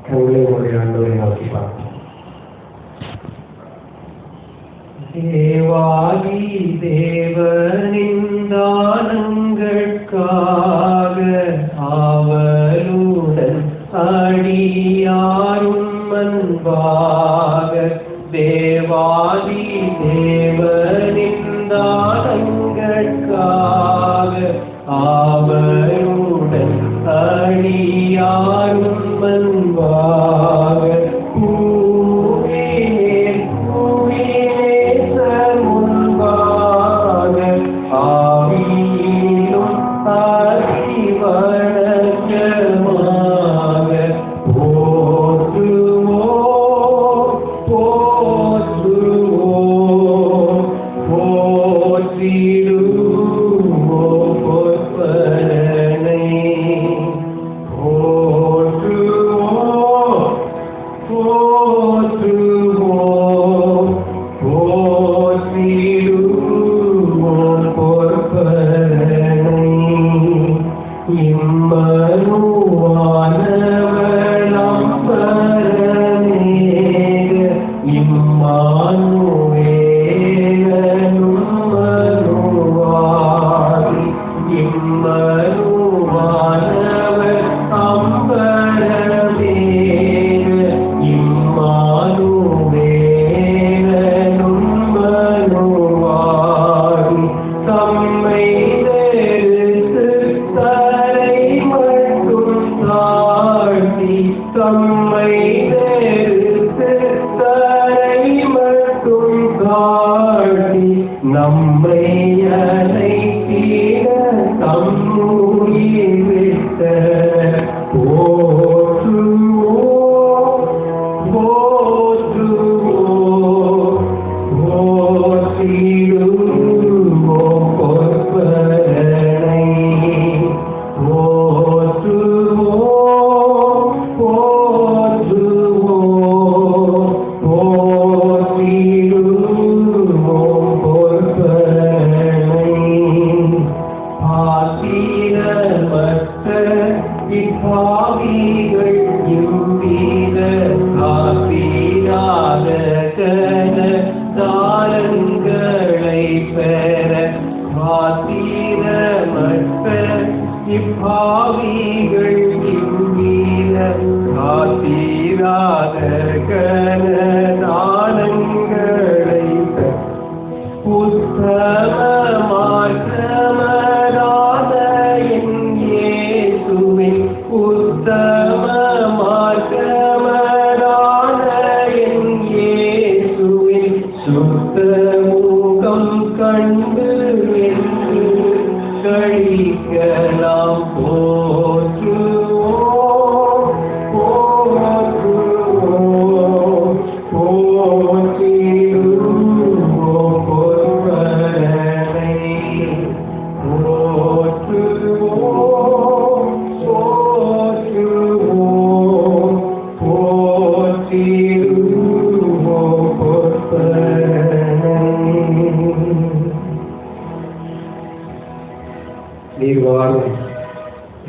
கண்களை ஆண்டவரை நோக்கி பார்ப்போம். தேவாதி தேவனின் தானங்களுக்காக ஆவலுடன் அடியாரும் அன்பாக தேவாதி தேவனின் தானங்களுக்காக ஆவலுடன் அடியாரும் அன்பாக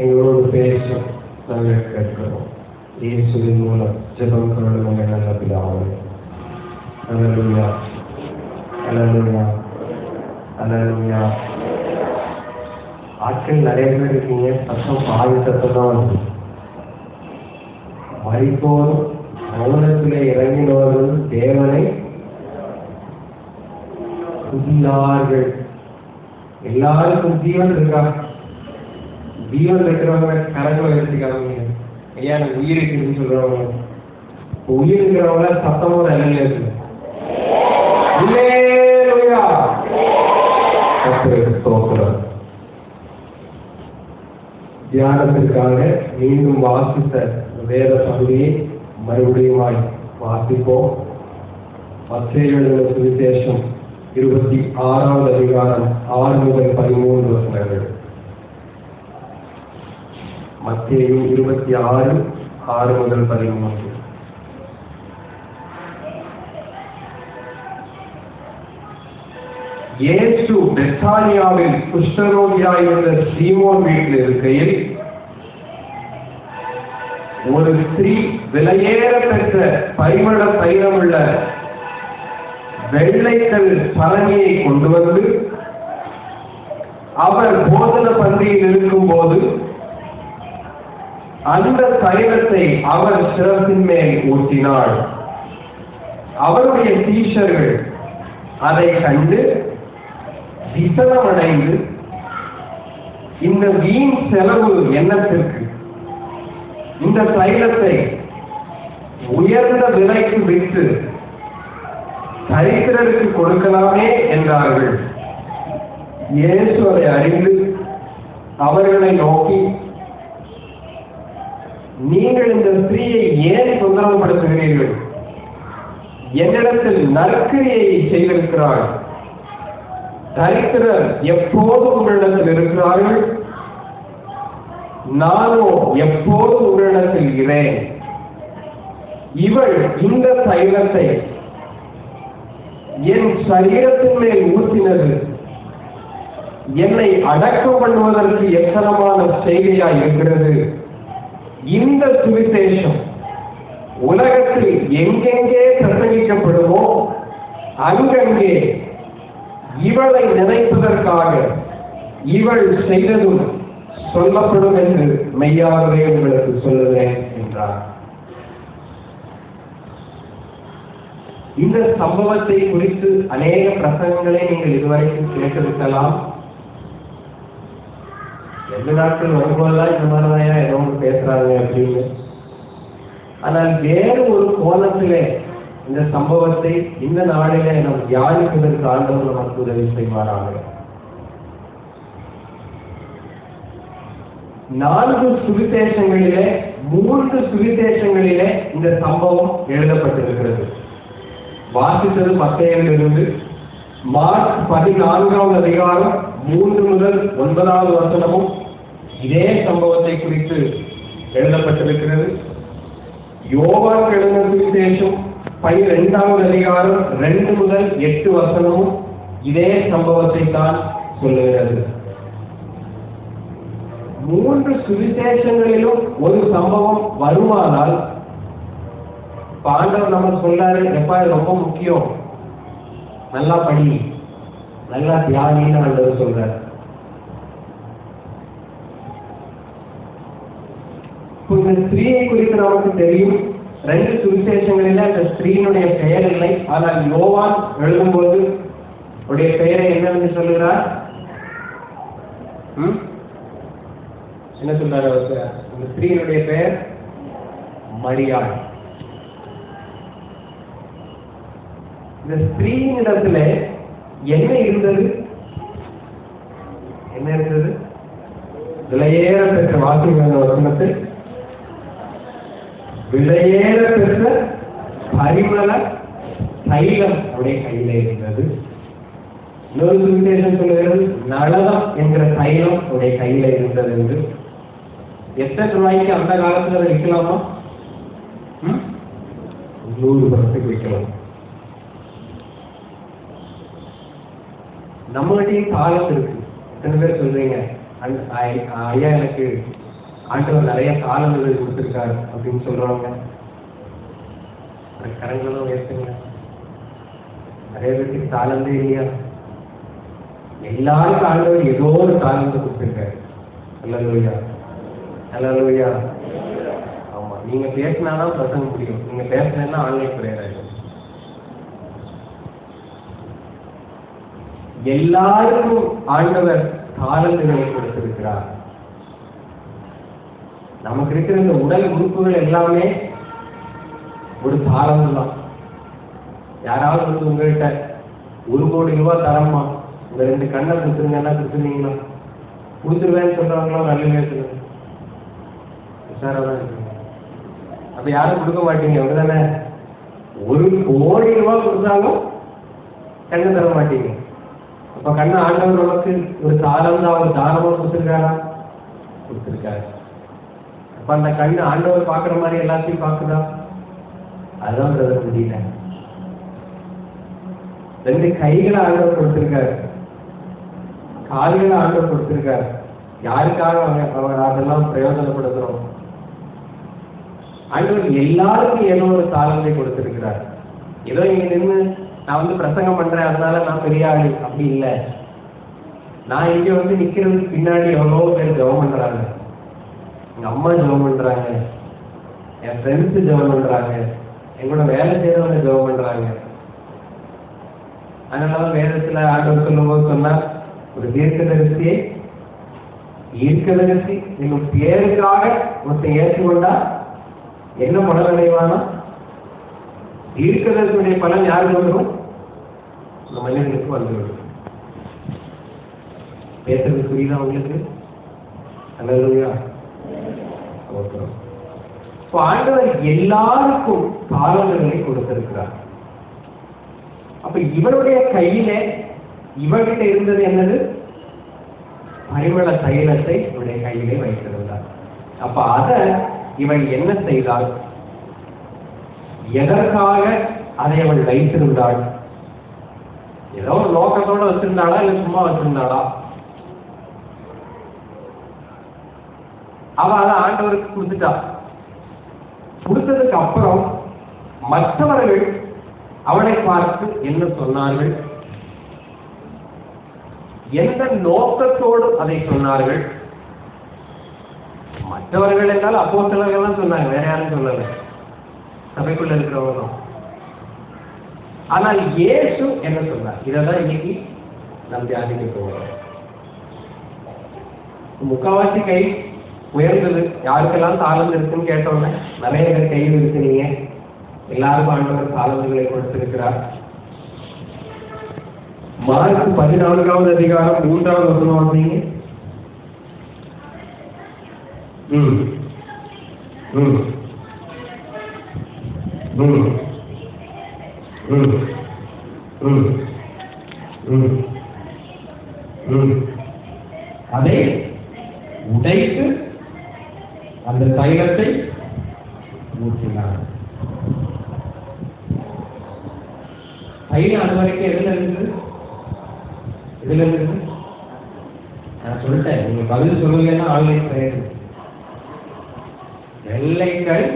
எங்களோடு பேசும் நாங்கள் கேட்கிறோம். இயேசுவின் மூலம் ஜெபம் கருணை நல்ல பிதாவே. அல்லேலூயா, அல்லேலூயா, அல்லேலூயா. ஆட்கள் நிறைய பேர் இருக்கீங்க, சத்தம் பாதி சத்தம் தான் வந்து மரிப்போர் மௌனத்திலே இறங்கினவர்கள் தேவனை துதித்தார்கள். எல்லாருக்கும் ஜீவன் இருக்கா? ஜீவன் இருக்கிறவங்க கரங்களை எடுத்துக்காங்க. ஐயா எனக்கு உயிர் இருக்குன்னு சொல்றவங்க, உயிர் இருக்கிறவங்க சத்தமோட நிலையில இருக்கு. தியானத்திற்காக மீண்டும் வாசித்த வேத பகுதியை மறுபடியும் வாசிப்போம். மத்தேயு எழுதின சுவிசேஷம் 26வது அதிகாரம் 6 முதல் 13 வசனங்கள். மத்தேயு 26 6 முதல் 13. இயேசு பெத்தானியாவில் குஷ்டரோகியாயிருந்த சீமோன் வீட்டில் இருக்கையில் ஒரு ஸ்திரீ விலையேற பெற்ற பரிமள தைலமுள்ள வெள்ளைக்கல் பரணியை கொண்டு வந்து அவர் போதன பந்தியில் இருக்கும் போது அந்த தைலத்தை அவர் சிரசின் மேல் ஊற்றினாள். அவருடைய சீஷர்கள் அதை கண்டு விசனமடைந்து, இந்த வீண் செலவு என்னத்திற்கு, இந்த தைலத்தை உயர்ந்த விலைக்கு விற்று தரித்திரருக்கு கொடுக்கலாமே என்றார்கள். இயேசு அதை அறிந்து அவர்களை நோக்கி, நீங்கள் இந்த ஸ்திரீயை ஏன் தொந்தரவுபடுத்துகிறீர்கள்? என்னிடத்தில் நற்கிரியை செய்திருக்கிறாள். தரித்திரர் எப்போதும் உங்களிடத்தில் இருக்கிறார்கள், நானோ எப்போதும் உங்களிடத்தில் இருக்கிறேன். இவள் இந்த தைலத்தை என் சரீரத்தின் மேல் ஊற்றினது என்னை அடக்கம் பண்ணுவதற்கு எத்தனமான செய்தியாய் இருக்கிறது. இந்த சுவிசேஷம் உலகத்தில் எங்கெங்கே பிரசங்கிக்கப்படுமோ அங்கங்கே இவளை நினைப்பதற்காக இவள் செய்ததும் சொல்லப்படும் என்று மெய்யாகவே உங்களுக்கு சொல்லுவேன் என்றார். இந்த சம்பவத்தை குறித்து அநேக பிரசங்கங்களை நீங்கள் இதுவரைக்கும் கேட்டிருக்கலாம். எந்த நாட்கள் வரும்போதெல்லாம் இந்த மாதிரிதான் ஏதோ பேசுறாங்க அப்படின்னு. ஆனால் வேறு ஒரு கோணத்திலே இந்த சம்பவத்தை இந்த நாளிலே நாம் தியானிப்பதற்கு ஆண்டவர் நமக்கு உதவி செய்வாராக. 4 சுவிசேஷங்களிலே 3 சுவிசேஷங்களிலே இந்த சம்பவம் எழுதப்பட்டிருக்கிறது. வாசித்தது மத்தேயுவிலிருந்து. மார்க் 14ஆம் அதிகாரம் 3 முதல் 9வது வசனமும் இதே சம்பவத்தை குறித்து எழுதப்பட்டிருக்கிறது. யோவான் எழுதின சுவிசேஷம் 12ஆம் அதிகாரம் 2 முதல் 8 வசனமும் இதே சம்பவத்தை தான் சொல்லுகிறது. 3 சுவிசேஷங்களிலும் ஒரு சம்பவம் வருமானால் ஆண்டவர் நம்ம சொல்றாரு, எப்பா ரொம்ப முக்கியம், நல்லா படி, நல்லா தியானின்னு ஆண்டவர் சொல்றாரு. இந்த ஸ்திரீயை குறித்து நமக்கு தெரியும். 2 சுவிசேஷங்களில அந்த ஸ்திரீனுடைய பெயர் இல்லை. ஆனால் யோவான் எழுதும்போது அவருடைய பெயரை என்னன்னு சொல்லுகிறார்? என்ன சொல்றாரு? அந்த ஸ்திரீனுடைய பெயர் மரியாள். இந்த ஸ்திரீனிடத்துல என்ன இருந்தது? என்ன இருந்தது? விலையேற பெற்ற வாசிக்கிற வசனத்தில் விலையேற பெற்ற பரிமள தைலம் அவருடைய கையில இருந்தது. இன்னொரு சுவிசேஷம் சொல்லுகிறது நளதம் என்கிற தைலம் அவருடைய கையில இருந்தது என்று. எத்தனை ரூபாய்க்கு அந்த காலத்துல அதை விற்கலாமா? 100 பணத்துக்கு விற்கலாம். நம்மகிட்டையும் காலம் இருக்கு. எத்தனை பேர் சொல்றீங்க, ஐயா எனக்கு ஆண்டவர் நிறைய காலங்கள் கொடுத்திருக்காரு அப்படின்னு சொல்றாங்க. கரங்களும் ஏற்றுங்க. நிறைய பேருக்கு தாளந்தே இல்லையா? எல்லாருக்கும் ஆண்டவர் ஏதோ ஒரு தாளந்து கொடுத்திருக்காரு. அல்லேலூயா, அல்லேலூயா. ஆமா, நீங்க பேசினாதான் பிரசங்க முடியும். நீங்க பேசினா ஆன்லைன் பிரேயர் ஆயிடும். எல்லாருக்கும் ஆண்டவர் தாளந்துகளை கொடுத்திருக்கிறார். நமக்கு இருக்கிற இந்த உடல் உறுப்புகள் எல்லாமே ஒரு தாளந்து தான். யாராவது வந்து உங்கள்கிட்ட 1 கோடி ரூபாய் தரமா, உங்க 2 கண்ணை கொடுத்துருங்கன்னா கொடுத்துருந்தீங்களா? கொடுத்துருவேன்னு சொல்றாங்களோ? நல்லவே சொல்லுங்க, உஷாராதான் இருக்குங்க. அப்ப யாரும் கொடுக்க மாட்டீங்க, அப்படிதானே? 1 கோடி ரூபாய் கொடுத்தாலும் கண்ணை தர மாட்டீங்க. அப்ப கண்ணை ஆண்டவர் நமக்கு ஒரு தாளந்தா, ஒரு தாரமா கொடுத்துருக்காரா? கொடுத்துருக்காரு. அப்ப அந்த கண்ணு ஆண்டவர் பாக்குற மாதிரி எல்லாத்தையும் பாக்குதா? அதுதான் பிரதர் முடியல. 2 கைகளை ஆண்டவர் கொடுத்திருக்காரு, கால்களை ஆண்டவர் கொடுத்திருக்காரு. யாருக்காக அவர் அதெல்லாம் பிரயோஜனப்படுத்துறோம்? ஆண்டவர் எல்லாருக்கும் ஏதோ ஒரு தாளந்தை கொடுத்திருக்கிறார். ஏதோ இங்க நின்று நான் பிரசங்கம் பண்றேன் அதனால நான் பெரிய ஆளு அப்படி இல்லை. நான் இங்க நிக்கிறதுக்கு பின்னாடி எவ்வளோ பேர் ஜெபம் பண்றாங்க. எங்க அம்மா ஜெபம் பண்றாங்க, என் ஃப்ரெண்ட்ஸு ஜெபம் பண்றாங்க, எங்களோட வேலை செய்யறவங்க ஜெபம் பண்றாங்க. அதனால வேதத்துல ஆண்டவர் சொல்லும் போது சொன்னா, ஒரு தீர்க்கதரிசியை ஈர்க்கதரிசி நீங்க பேருக்காக ஒருத்தன் ஏற்றுக்கொண்டா என்ன பலன் அடைவானா? ஈர்க்கதரிசியுடைய பலன் யாருக்கு வந்துடும்? இந்த மனிதனுக்கு வந்துவிடும். பேசுறது புரியுதா உங்களுக்கு? அல்லேலூயா. ஆண்டவர் எல்லாருக்கும் தாளந்துகளை கொடுத்திருக்கிறார். அப்ப இவருடைய கையில இவர்கிட்ட இருந்தது என்னது? பரிமள தைலத்தை இவருடைய கையிலே வைத்திருந்தார். அப்ப அத இவள் என்ன செய்தாள்? எதற்காக அதை அவள் வைத்திருந்தாள்? ஏதோ ஒரு நோக்கத்தோட வச்சிருந்தாளா இல்ல சும்மா வச்சிருந்தாளா? அவ அதை ஆண்டவருக்கு கொடுத்துட்டா. கொடுத்ததுக்கு அப்புறம் மற்றவர்கள் அவளை பார்த்து என்ன சொன்னார்கள்? எந்த நோக்கத்தோடு அதை சொன்னார்கள்? மற்றவர்கள் என்றால் அப்போஸ்தலர்கள் தான் சொன்னாங்க, வேற யாரும் சொல்லல, சபைக்குள்ள இருக்கிறவங்க. ஆனால் இயேசு என்ன சொன்னார்? இதான் இன்னைக்கு நம் தியானிக்க போகிறோம். முக்காவாசி கை உயர்ந்தது. யாருக்கெல்லாம் தாளந்து இருக்குன்னு கேட்டோன்னே நிறைய பேர் கையில் இருக்கிறீங்க. எல்லாருக்கும் ஆண்டவர் தாளந்துகளை கொடுத்திருக்கிறார். மார்க் 14வது அதிகாரம் 3வது வசனம் வந்தீங்க. அதை உடைத்து அந்த தைலத்தை ஊற்றினார். தைலம் அது வரைக்கும் எதுல இருக்குது? இதுல இருக்குது. நான் சொல்லிட்டேன், நீங்க பதில் சொல்லுங்கன்னா ஆன்லைன் கிடையாது. வெள்ளைக்கல்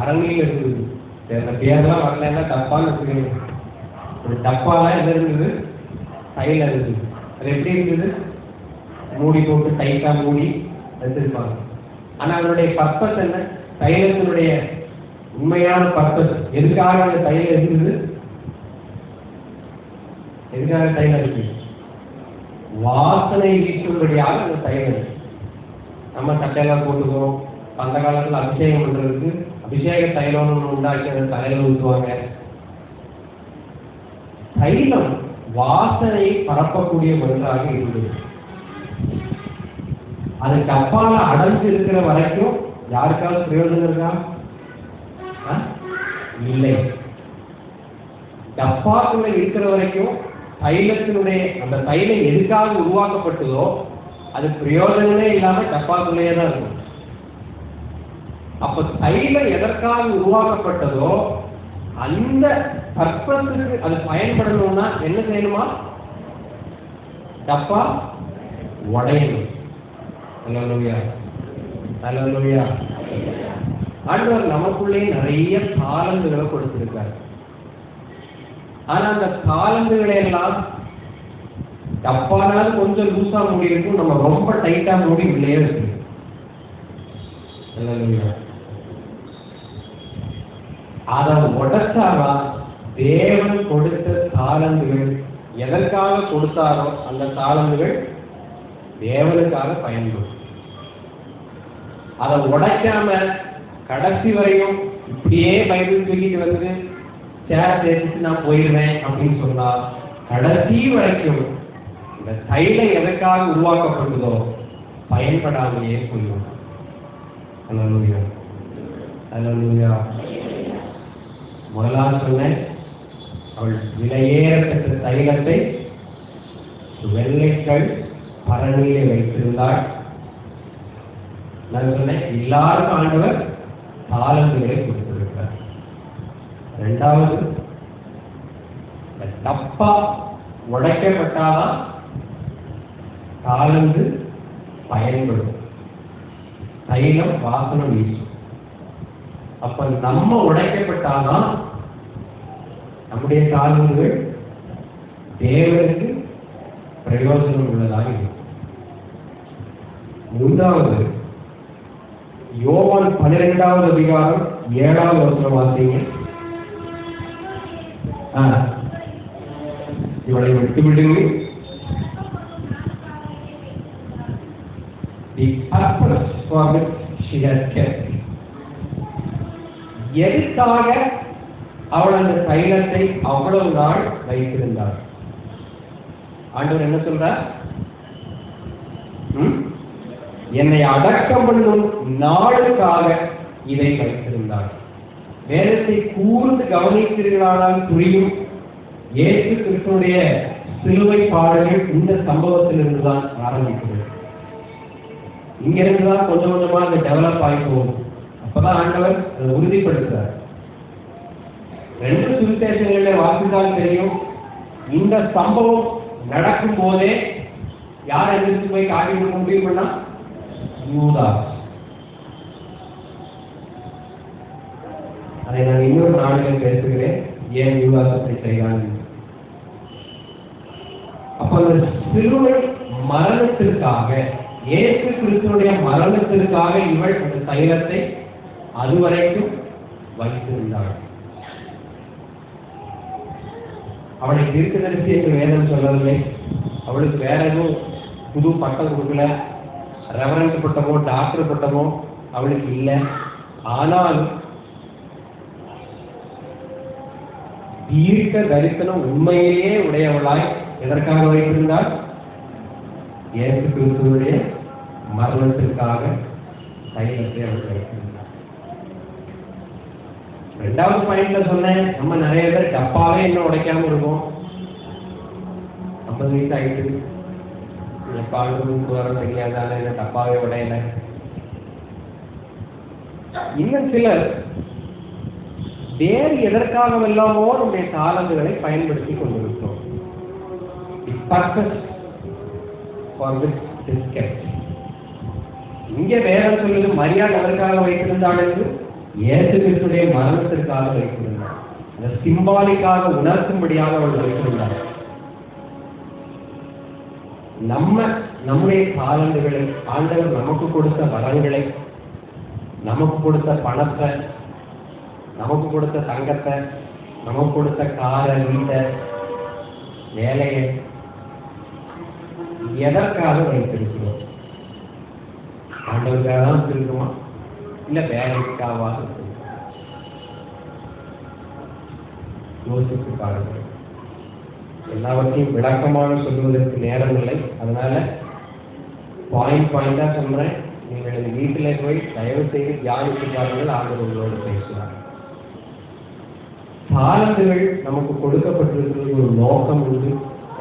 அரங்கில் இருக்குது. இந்த பேரெல்லாம் வரலன்னா டப்பான்னு வச்சுக்கணும். ஒரு டப்பாலாம் எது இருக்குது? தைலம் இருக்குது. அது எப்படி இருக்குது? மூடி போட்டு டைட்டா மூடி வச்சிருப்பாங்க. ஆனா அதனுடைய பர்பஸ் என்ன? தைலத்தினுடைய உண்மையான பர்பஸ் எதுக்காக அந்த தைலம் இருக்குது? எதுக்காக தைலம் இருக்கு? வாசனை வீசும்படியாக அந்த தைலம் இருக்கு. நம்ம சட்டையெல்லாம் போட்டுக்கிறோம். அந்த காலத்துல அபிஷேகம் பண்றதுக்கு அபிஷேக தைலம்னு உண்டாக்கி அந்த தலையில ஊற்றுவாங்க. தைலம் வாசனை பரப்பக்கூடிய ஒன்றாக இருந்தது. அது டப்பால அடைஞ்சு இருக்கிற வரைக்கும் யாருக்காவது பிரயோஜனம் இருக்கா? இல்லை. டப்பாக்குள்ள இருக்கிற வரைக்கும் தைலத்தினுடைய அந்த தைலம் எதுக்காக உருவாக்கப்பட்டதோ அது பிரயோஜனமே இல்லாம டப்பாக்குள்ளேயே தான் இருக்கும். அப்ப தைலம் எதற்காக உருவாக்கப்பட்டதோ அந்த பர்பஸுக்கு அது பயன்படணும்னா என்ன செய்யணுமா? டப்பா உடையணும். அல்லேலூயா, அல்லேலூயா. ஆண்டவர் நமக்குள்ளே நிறைய தாளந்துகளை கொடுத்திருக்காரு. ஆனா அந்த தாளந்துகளை எல்லாம் டப்பானாலும் கொஞ்சம் லூசா மூடி இருக்கும், நம்ம ரொம்ப டைட்டா மூடி உள்ளே இருக்கு. அதை உடைச்சாரா? தேவன் கொடுத்த தாளந்துகள் எதற்காக கொடுத்தாரோ அந்த தாளந்துகள் தேவனுக்காக பயன்படும். அதை உடைக்காம கடைசி வரையும் இப்படியே பைபிள் தூக்கிட்டு வந்து சேர் சேர்த்து நான் போயிடுவேன் அப்படின்னு சொன்னா கடைசி வரைக்கும் இந்த தைலம் எதற்காக உருவாக்கப்பட்டதோ பயன்படாமையே போயிடும். அல்லேலூயா, அல்லேலூயா. முதலாவது சொன்னேன், அவள் விலையேறப்பட்ட தைலத்தை வெள்ளைக்கல் பரணியிலே வைத்திருந்தாள். நான் சொன்னேன், எல்லாருக்கும் ஆண்டவர் தாளந்துகளை கொடுத்திருக்கிறார். இரண்டாவது, டப்பா உடைக்கப்பட்டாதான் தாளந்து பயன்படும். தைலம் வாசனை வீசும். அப்ப நம்ம உடைக்கப்பட்டாதான் நம்முடைய தாழ்வுகள் தேவனுக்கு பிரயோஜனம் உள்ளதாக இருக்கும். மூன்றாவது, யோவான் 12வது அதிகாரம் 7வது வசனம் வாசிங்க. இவளை விட்டு விடுங்க. The purpose for which she has kept. எதுக்காக அவள் அந்த தைலத்தை அவ்வளவு நாள் வைத்திருந்தாள்? ஆண்டவர் என்ன சொல்றார்? என்னை அடக்கம் பண்ணும் நாளுக்காக இதை வைத்திருந்தாள். வேதத்தை கூர்ந்து கவனித்தீர்களானால் புரியும், இயேசு கிறிஸ்துவுடைய சிலுவை பாடல்கள் இந்த சம்பவத்திலிருந்து தான் ஆரம்பிக்கிறது. இங்கிருந்து தான் கொஞ்சம் கொஞ்சமா அது டெவலப் ஆகி போகும். அப்பதான் ஆண்டவர் அதை உறுதிப்படுத்துறார். 2 சுவிசேஷங்களிலே வாசித்தால் தெரியும், இந்த சம்பவம் நடக்கும் போதே யார் எதிர்த்து போய் காட்டி கொடுக்க முடியும் பண்ணா யூதாஸ். அதை நான் இன்னொரு நாளில் பேசுகிறேன், ஏன் யூதாஸ் அப்படி செய்கிறான். அப்ப அந்த சிலுவை மரணத்திற்காக, இயேசு கிறிஸ்துவுடைய மரணத்திற்காக இவள் அந்த தைலத்தை அதுவரைக்கும் வைத்திருந்தாள். அவளை தீர்க்கதரிசி என்று வேதம் சொல்லவில்லை. அவளுக்கு வேற எதுவும் புது பட்டம் கொடுக்கல, ரெவரண்ட் பட்டமோ டாக்டர் பட்டமோ அவளுக்கு இல்லை. ஆனால் தீர்க்க தரிசனம் உண்மையிலேயே உடையவளாய் எதற்காக வைத்திருந்தாள்? இயேசு கிறிஸ்துவுடைய மரணத்திற்காக தைலத்தை அவள் வைத்திருந்தாள். 2வது பாயிண்ட்ல சொன்னேன், நம்ம நிறைய பேர் டப்பாவே இன்னும் உடைக்காம இருக்கும். 50 வயசு ஆயிட்டு எப்பாளுக்கு வர தெரியாதால என்ன டப்பாவே உடையல. இன்னும் சிலர் வேறு எதற்காகவெல்லாமோ நம்முடைய தாளந்துகளை பயன்படுத்தி கொண்டிருக்கிறோம். இங்க வேதம் சொல்லுது, மரியாள் எதற்காக வைத்திருந்தாள் என்று? இயேசு கிறிஸ்துவுடைய மரணத்திற்காக வைத்திருந்தார். அந்த சிம்பாலிக்காக உணர்த்தும்படியாக அவள் வைத்திருந்தார். நம்முடைய தாளந்துகளை, ஆண்டவர் நமக்கு கொடுத்த வரங்களை, நமக்கு கொடுத்த பணத்தை, நமக்கு கொடுத்த தங்கத்தை, நமக்கு கொடுத்த காரை, வீட்டை, வேலையை எதற்காக வைத்திருக்கிறோம்? ஆண்டவருக்காக தான் வச்சிருக்கோமா, இல்ல வேலைக்காக? யோசித்து பாருங்கள். எல்லாவற்றையும் விளக்கமாக சொல்லுவதற்கு நேரம் இல்லை. அதனால பாயிண்டா சொல்றேன். நீங்கள் வீட்டிலே போய் தயவு செய்து தியானித்து பாருங்கள். ஆண்டவர் உங்களோடு பேசுவார். தாளந்துகள் நமக்கு கொடுக்கப்பட்டிருக்கிறது ஒரு நோக்கம் உண்டு,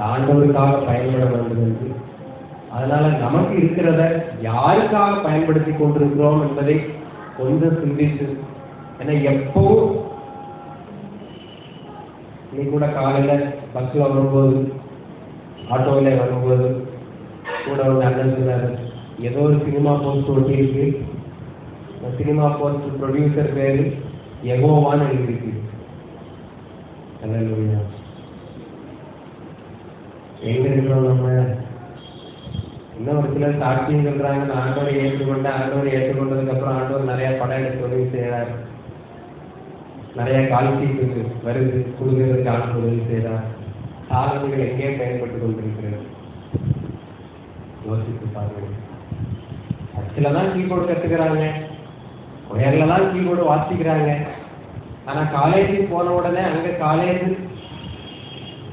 ஆண்டவருக்காக பயன்பட வேண்டும் என்று. அதனால நமக்கு இருக்கிறத யாருக்காக பயன்படுத்தி கொண்டிருக்கிறோம் என்பதை கொஞ்சம் சிந்திச்சு, ஏன்னா எப்பவும் நீ கூட காலையில பஸ்ல வரும்போது, ஆட்டோவில வரும்போது கூட ஒரு அண்ணன் சொன்னாரு, ஏதோ ஒரு சினிமா போஸ்ட் ஒட்டி இருக்கு, சினிமா போஸ்ட் ப்ரொடியூசர் பேரு யெகோவான்னு எழுதிருக்கு. எங்க இருக்கிறோம் நம்ம? இன்னும் ஒரு சிலர் சாட்சியம் சொல்றாங்க, ஆண்டவரை ஏற்றுக்கொண்டதுக்கு அப்புறம் ஆண்டவர் நிறைய படம் எடுத்து உதவி செய்யறார், நிறைய கால்ஷீட்டு வருது கொடுக்கிறதுக்கு ஆண்டவர் உதவி செய்யறார். சாதனைகள் எங்கே பயன்பட்டு கொண்டிருக்கிறது? யோசித்து பாருங்க. சர்ச்சில் தான் கீபோர்டு கற்றுக்கிறாங்க, ஒயர்ல தான் கீபோர்டு வாசிக்கிறாங்க. ஆனா காலேஜுக்கு போன உடனே அங்க காலேஜ்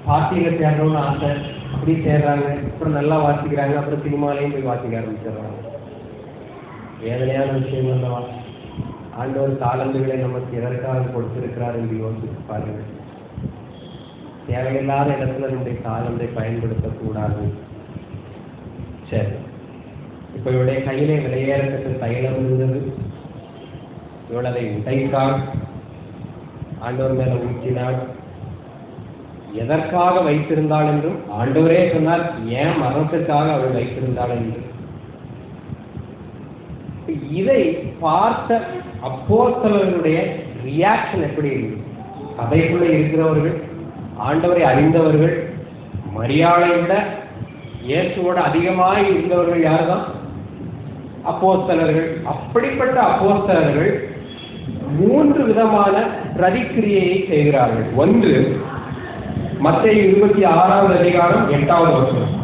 பார்ட்டியில சேர்றோம்னு ஆசை, அப்படி சேர்றாங்க, அப்புறம் நல்லா வாசிக்கிறாங்க, அப்புறம் சினிமாலையும் போய் வாசிக்க ஆரம்பிச்சிடுறாங்க. வேதனையான விஷயம் அல்லவா? ஆண்டவர் தாளந்துகளை நமக்கு எதற்காக கொடுத்திருக்கிறார் என்று யோசித்து பாருங்க. தேவையில்லாத இடத்துல நம்முடைய தாளந்தை பயன்படுத்தக்கூடாது. சரி, இப்ப இவருடைய கையிலே விலையேறப்பட்ட தைலம் இருந்தது. இவள் அதை உடைத்தாள், ஆண்டவர் மேல ஊற்றினாள். எதற்காக வைத்திருந்தாள் என்றும் ஆண்டவரே சொன்னார், ஏன் மரணத்திற்காக அவள் வைத்திருந்தாள் என்று. இதை பார்த்த அப்போஸ்தலர்களுடைய ரியாக்ஷன் எப்படி இருக்கு? சபைக்குள்ள இருக்கிறவர்கள், ஆண்டவரை அறிந்தவர்கள், மரியாதை விட இயேசுவோட அதிகமாய் இருந்தவர்கள் யாருதான்? அப்போஸ்தலர்கள். அப்படிப்பட்ட அப்போஸ்தலர்கள் 3 விதமான பிரதிக்கிரியையை செய்கிறார்கள். ஒன்று, மத்தேயு 26வது அதிகாரம் 8வது வசனம்.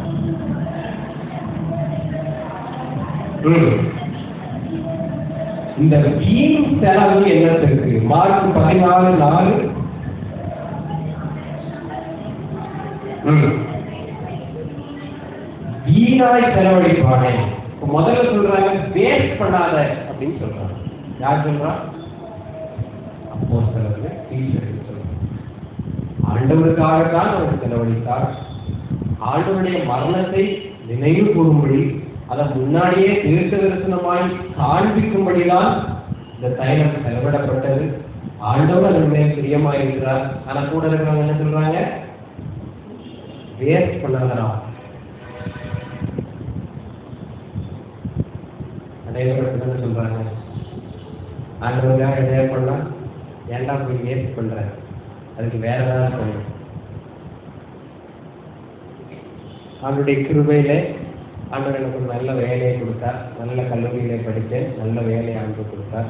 இந்த வீண் செலவு என்னத்திற்கு? மார்க் 14:4. வீணாய் செலவழிப்பானே. முதல்ல சொல்றாங்க வேஸ்ட் பண்ணாத அப்படின்னு சொல்றாங்க. யார் சொல்றா? அப்போஸ்தலர்கள், டீச்சர்கள் சொல்றாங்க. ஆண்டவருக்காகத்தான் அவர் செலவழித்தார். ஆண்டவருடைய மரணத்தை நினைவு கூறும்படி, அதை முன்னாடியே தீர்க்க தரிசனமாய் காண்பிக்கும்படிதான் இந்த தைலம் செலவிடப்பட்டது. ஆண்டவர் அதன் மேல் பிரியமாயிருக்கிறார். ஆனா கூட இருக்கிறவங்க என்ன சொல்றாங்க? வேஸ்ட் பண்ணாதரா. அனைவரும் சொல்றாங்க, ஆண்டவருக்காக எதையா பண்ணா ஏன்டா போய் வேஸ்ட் பண்ற, அதுக்கு வேற ஏதாவது பண்ணணும். அவருடைய கிருபையில ஆண்டவர் எனக்கு ஒரு நல்ல வேலையை கொடுத்தார். நல்ல கல்லூரியில படித்தேன், நல்ல வேலையை ஆண்டு கொடுத்தார்.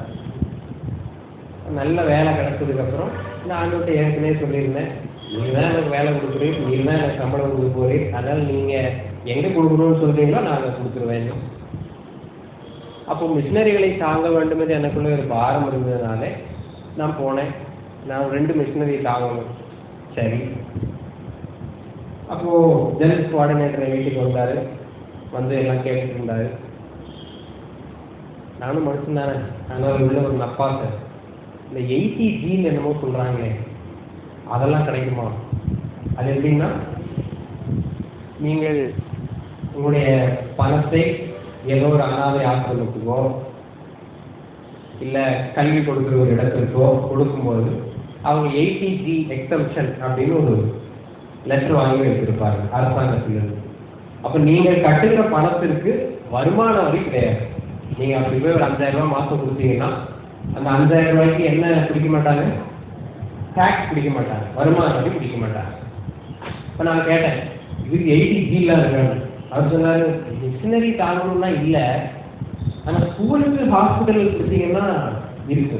நல்ல வேலை கிடைச்சதுக்கு அப்புறம் நான் ஆண்டவர்கிட்ட ஏற்கனவே சொல்லியிருந்தேன், நீங்க தான் எனக்கு வேலை கொடுக்குறீங்க, நீங்க தான் எனக்கு சம்பளம் கொடுக்க போறீங்க, அதனால நீங்க எங்க கொடுக்கணும்னு சொல்றீங்களோ நான் அதை கொடுத்துருவேன். அப்போ மிஷினரிகளை தாங்க வேண்டும் என்று எனக்குள்ள ஒரு பாரம் இருந்ததுனால நான் போனேன். நான் 2 மிஷினரி தாங்கணும். சரி, அப்போ ஜெனரல் கோஆர்டினேட்டர் வீட்டுக்கு வந்தாரு. வந்து எல்லாம் கேட்டுட்டு இருந்தாரு. நானும் மனுஷன் தானே, அதனால உள்ள ஒரு நப்பாச, இந்த 80G என்னமோ சொல்றாங்களே அதெல்லாம் கிடைக்குமா? அது எப்படின்னா, நீங்கள் உங்களுடைய பணத்தை ஏதோ ஒரு அனாதை ஆசிரமத்துக்கோ இல்ல கல்வி கொடுக்குற ஒரு இடத்திற்கோ கொடுக்கும்போது அவங்க 80G எக்ஸம்ஷன் அப்படின்னு ஒரு லெட்டர் வாங்கி வைத்திருப்பாங்க அரசாங்கத்திலிருந்து. அப்ப நீங்கள் கட்டுகிற பணத்திற்கு வருமான வரி கிடையாது. நீங்க அப்படி போய் ஒரு 5000 ரூபாய் மாசம் கொடுத்தீங்கன்னா அந்த 5000 ரூபாய்க்கு என்ன பிடிக்க மாட்டாங்க? டாக்ஸ் பிடிக்க மாட்டாங்க, வருமான வரி பிடிக்க மாட்டாங்க. இப்ப நான் கேட்டேன், இதுக்கு 80G இருக்காங்க. அவர் சொன்னாரு, மிஷினரி தாங்கணும்னா இல்ல, ஆனா ஸ்கூலுக்கு ஹாஸ்பிட்டல் கொடுத்தீங்கன்னா இருக்கு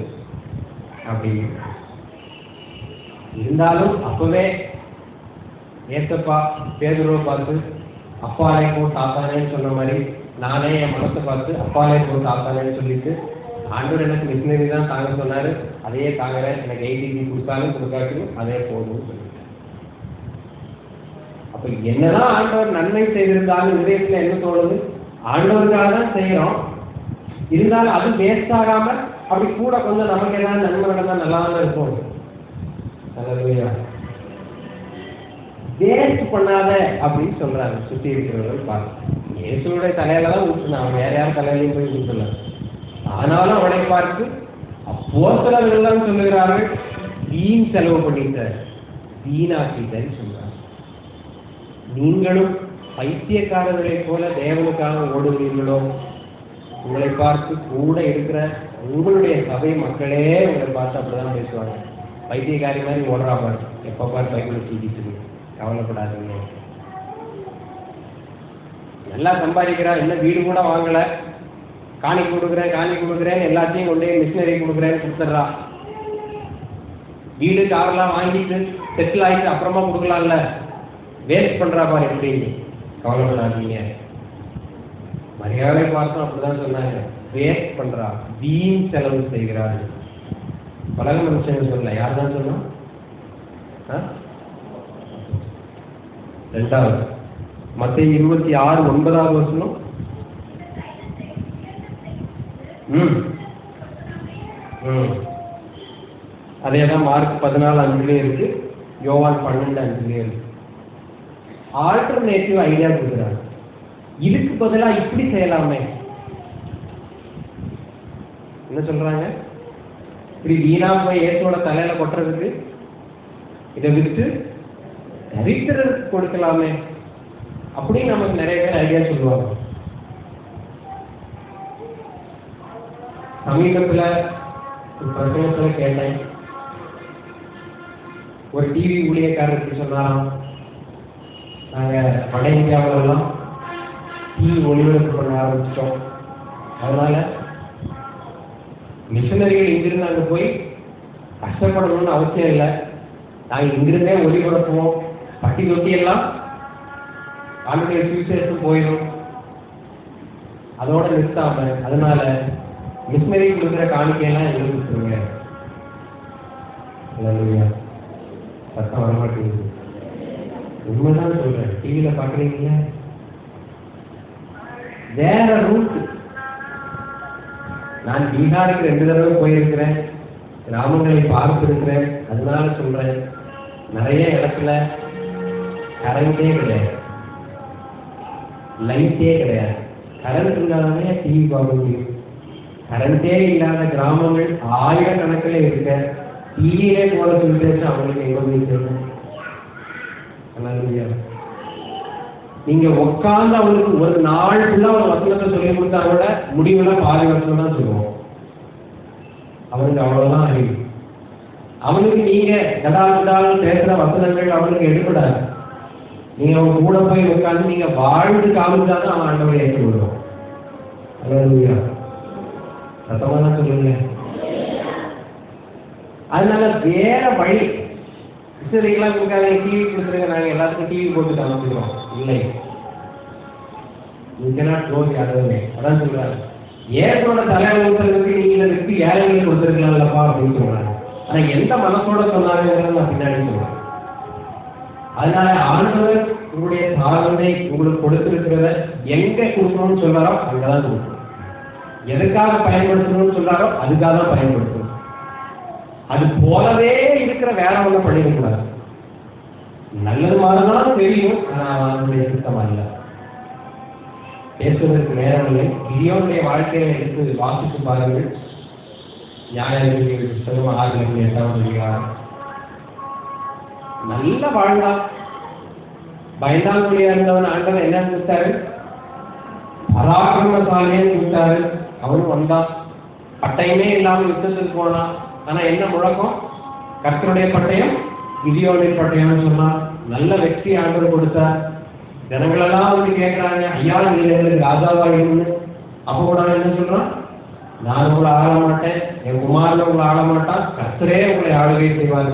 அப்படின்னு. இருந்தாலும் அப்பவே ஏசப்பா பேதுருவை பார்த்து அப்பாலே போ சாத்தானேன்னு சொன்ன மாதிரி நானே என் மனசை பார்த்து அப்பாலே போ சாத்தானேன்னு சொல்லிட்டு, ஆண்டவர் எனக்கு மிஷினரி தான் தாங்க சொன்னாரு, அதையே தாங்குறேன், எனக்கு 80G கொடுத்தாலும் கொடுக்காட்டியும் அதே போதும்னு சொல்லிட்டேன். அப்ப என்னதான் ஆண்டவர் நன்மை செய்திருந்தாலும் இதயத்துல என்ன தோணுது? ஆண்டவருக்காக தான் செய்யறோம், இருந்தாலும் அது வேஸ்ட் ஆகாம அப்படி கூட கொஞ்சம் நமக்கு ஏதாவது நன்மை நடந்தா நல்லா தான் இருக்கும். வேஸ்ட் பண்ணாத அப்படின்னு சொல்றாங்க சுத்தி இருக்கிறவர்கள். பார்த்து இயேசுடைய தலையில தான் ஊற்றுனாங்க, வேற யாரும் தலையிலையும் போய் ஊற்றல. ஆனாலும் அவனை பார்த்து அப்போஸ்தலர்கள் எல்லாம் சொல்லுகிறார்கள், வீண் செலவு பண்ணிட்ட, வீணாக்கிட்டன்னு சொல்றாங்க. நீங்களும் பைத்தியக்காரர்களைப் போல தேவனுக்காக ஓடுவீர்களோ? உங்களை பார்த்து கூட இருக்கிற உங்களுடைய சபை மக்களே உங்களை பார்த்து அப்படிதான் பேசுவாங்க. பைத்தியக்காரி மாதிரி ஓடுறா பாரு, எப்ப பாரு பைபிள் தூக்கிட்டு, கவலைப்படாதீங்க. நல்லா சம்பாதிக்கிறா, என்ன வீடு கூட வாங்கல, காணி கொடுக்குறேன் எல்லாத்தையும் கொண்டு மிஷினரி கொடுக்குறேன்னு கொடுத்துட்றா. வீடு காரெல்லாம் வாங்கிட்டு செட்டில் ஆகிட்டு அப்புறமா கொடுக்கலாம்ல, வேஸ்ட் பண்றா பாரு எப்படி. கவலைப்படாதீங்க. மரியாதை பார்த்தோம் அப்படிதான் சொன்னாங்க, வேஸ்ட் பண்றா, வீண் செலவு செய்கிறாரு. பலக மனுஷன் சொல்லல, யார் தான் சொன்னா? 2வது மத்தேயு 26:9 வசனம். அதேதான் மார்க் 14:5 இருக்கு, யோவான் 12:5 இருக்கு. ஆல்டர்னேட்டிவ் ஐடியா கொடுக்குறாங்க. இதுக்கு பதிலா இப்படி செய்யலாமே. என்ன சொல்றாங்க? இப்படி வீணா போய் இயேசுவோட தலையில கொட்டுறதுக்கு இதை விட்டு தரித்திரருக்கு கொடுக்கலாமே அப்படின்னு நமக்கு நிறைய பேர் ஐடியா சொல்லுவாங்க. சமீபத்துல ஒரு பிரசங்கத்துல கேட்டேன். ஒரு டிவி ஊழியக்காரருக்கு சொன்னாராம், நாங்க வட இந்தியாவிலெல்லாம் டிவி ஒளிபரப்பு பண்ண ஆரம்பிச்சிட்டோம். அதனால மிஷனரிகள் இங்கிருந்து அங்கே போய் கஷ்டப்படணும்னு அவசியம் இல்லை. நாங்கள் இங்கிருந்தே ஒளிபரப்புவோம். பட்டி தொட்டியெல்லாம் ஆளுடைய சுவிசேஷம் போயிடும். அதோட நிறுத்தாம அதனால மிஷனரி கொடுக்குற காணிக்கையெல்லாம் எங்களுக்கு கொடுத்துருங்க. சத்தம் வரமாட்டேங்குது. உண்மைதான் சொல்றேன். டிவியில பாக்குறீங்க வேற ரூட். நான் பீகாருக்கு 2 தடவை போயிருக்கிறேன், கிராமங்களை பார்த்திருக்கிறேன். அதனால சொல்றேன், நிறைய இடத்துல கரண்டே கிடையாது, லைட்டே கிடையாது. கரண்ட் இருந்தாலே டிவி பார்க்க முடியும். கரண்டே இல்லாத கிராமங்கள் ஆயிரக்கணக்கில் இருக்க டிவியிலே போல சொல்லிட்டு அவங்களுக்கு எங்க போய் சேரும்? நீங்க உட்கார்ந்து அவங்களுக்கு ஒரு நாள் ஃபுல்லா ஒரு வசனத்தை சொல்லி கொடுத்தா கூட முடிவுல பாதி வசனம் தான் சொல்லுவோம். அவனுக்கு அவ்வளவுதான் அறிவு. அவனுக்கு நீங்க கதாகதாலும் பேசுற வசனங்கள் அவனுக்கு எடுப்படாது. நீங்க அவங்க கூட போய் உட்காந்து நீங்க வாழ்ந்து காமிச்சாதான் அவன் ஆண்டவரை ஏற்று விடுவான். அல்லேலூயா. சத்தமா தான் சொல்லுங்க. அதனால வேற வழி மிஷனரிகளாம் கொடுக்காத டிவி கொடுத்துருங்க, நாங்க எல்லாத்துக்கும் டிவி போட்டு காமிச்சிக்கிறோம். இல்லை, யாருமே அதான் சொல்றாங்க. ஏற்றோட தலைவர் ஊத்துறதுக்கு நீங்க இருக்கு ஏழைகளுக்கு கொடுத்துருக்கலாம்லப்பா அப்படின்னு சொல்றாங்க. ஆனா எந்த மனசோட சொன்னாங்கிறத நான் பின்னாடி சொல்றேன். அதனால ஆண்டவர் உங்களுடைய சாதனை உங்களுக்கு கொடுத்திருக்கிறத எங்க கொடுக்கணும்னு சொல்றாரோ அங்கதான் கொடுக்கணும். எதுக்காக பயன்படுத்தணும்னு சொல்றாரோ அதுக்காக தான் பயன்படுத்தணும். அது போலவே இருக்கிற வேற ஒண்ணு பண்ணிடக்கூடாது. நல்லது மாதிரிதான் தெரியும், ஆனா அதனுடைய சுத்தமா இல்லை. பேசுவதற்கு நேரம் இல்லை. கிதியோனுடைய வாழ்க்கையை எடுத்து வாசித்து பாருங்கள். நியாயாதிபதிகள் புத்தகம் 6-8 அதிகாரம். நல்ல வாழ்ந்தான், பயந்தாங்குழியா இருந்தவன் ஆண்டவன் என்ன கொடுத்தாரு? பராக்கிரமசாலியை கொடுத்தாரு. அவனும் வந்தான், பட்டயமே இல்லாமல் யுத்தத்துக்கு போனான். ஆனா என்ன முழக்கம்? கர்த்தருடைய பட்டயம் கிதியோனின் பட்டயம்னு சொன்னான். நல்ல வெற்றி ஆண்டவர் கொடுத்தார். ஜனங்களெல்லாம் வந்து கேட்கிறாங்க, ஐயா நீங்க எங்களுக்கு ராஜாவாயிருந்து. அப்ப கூட என்ன சொல்றான்? நான் உங்களை ஆள மாட்டேன், என் குமாரன் உங்களை ஆள மாட்டான், கர்த்தரே உங்களை ஆளுகை செய்வாரு.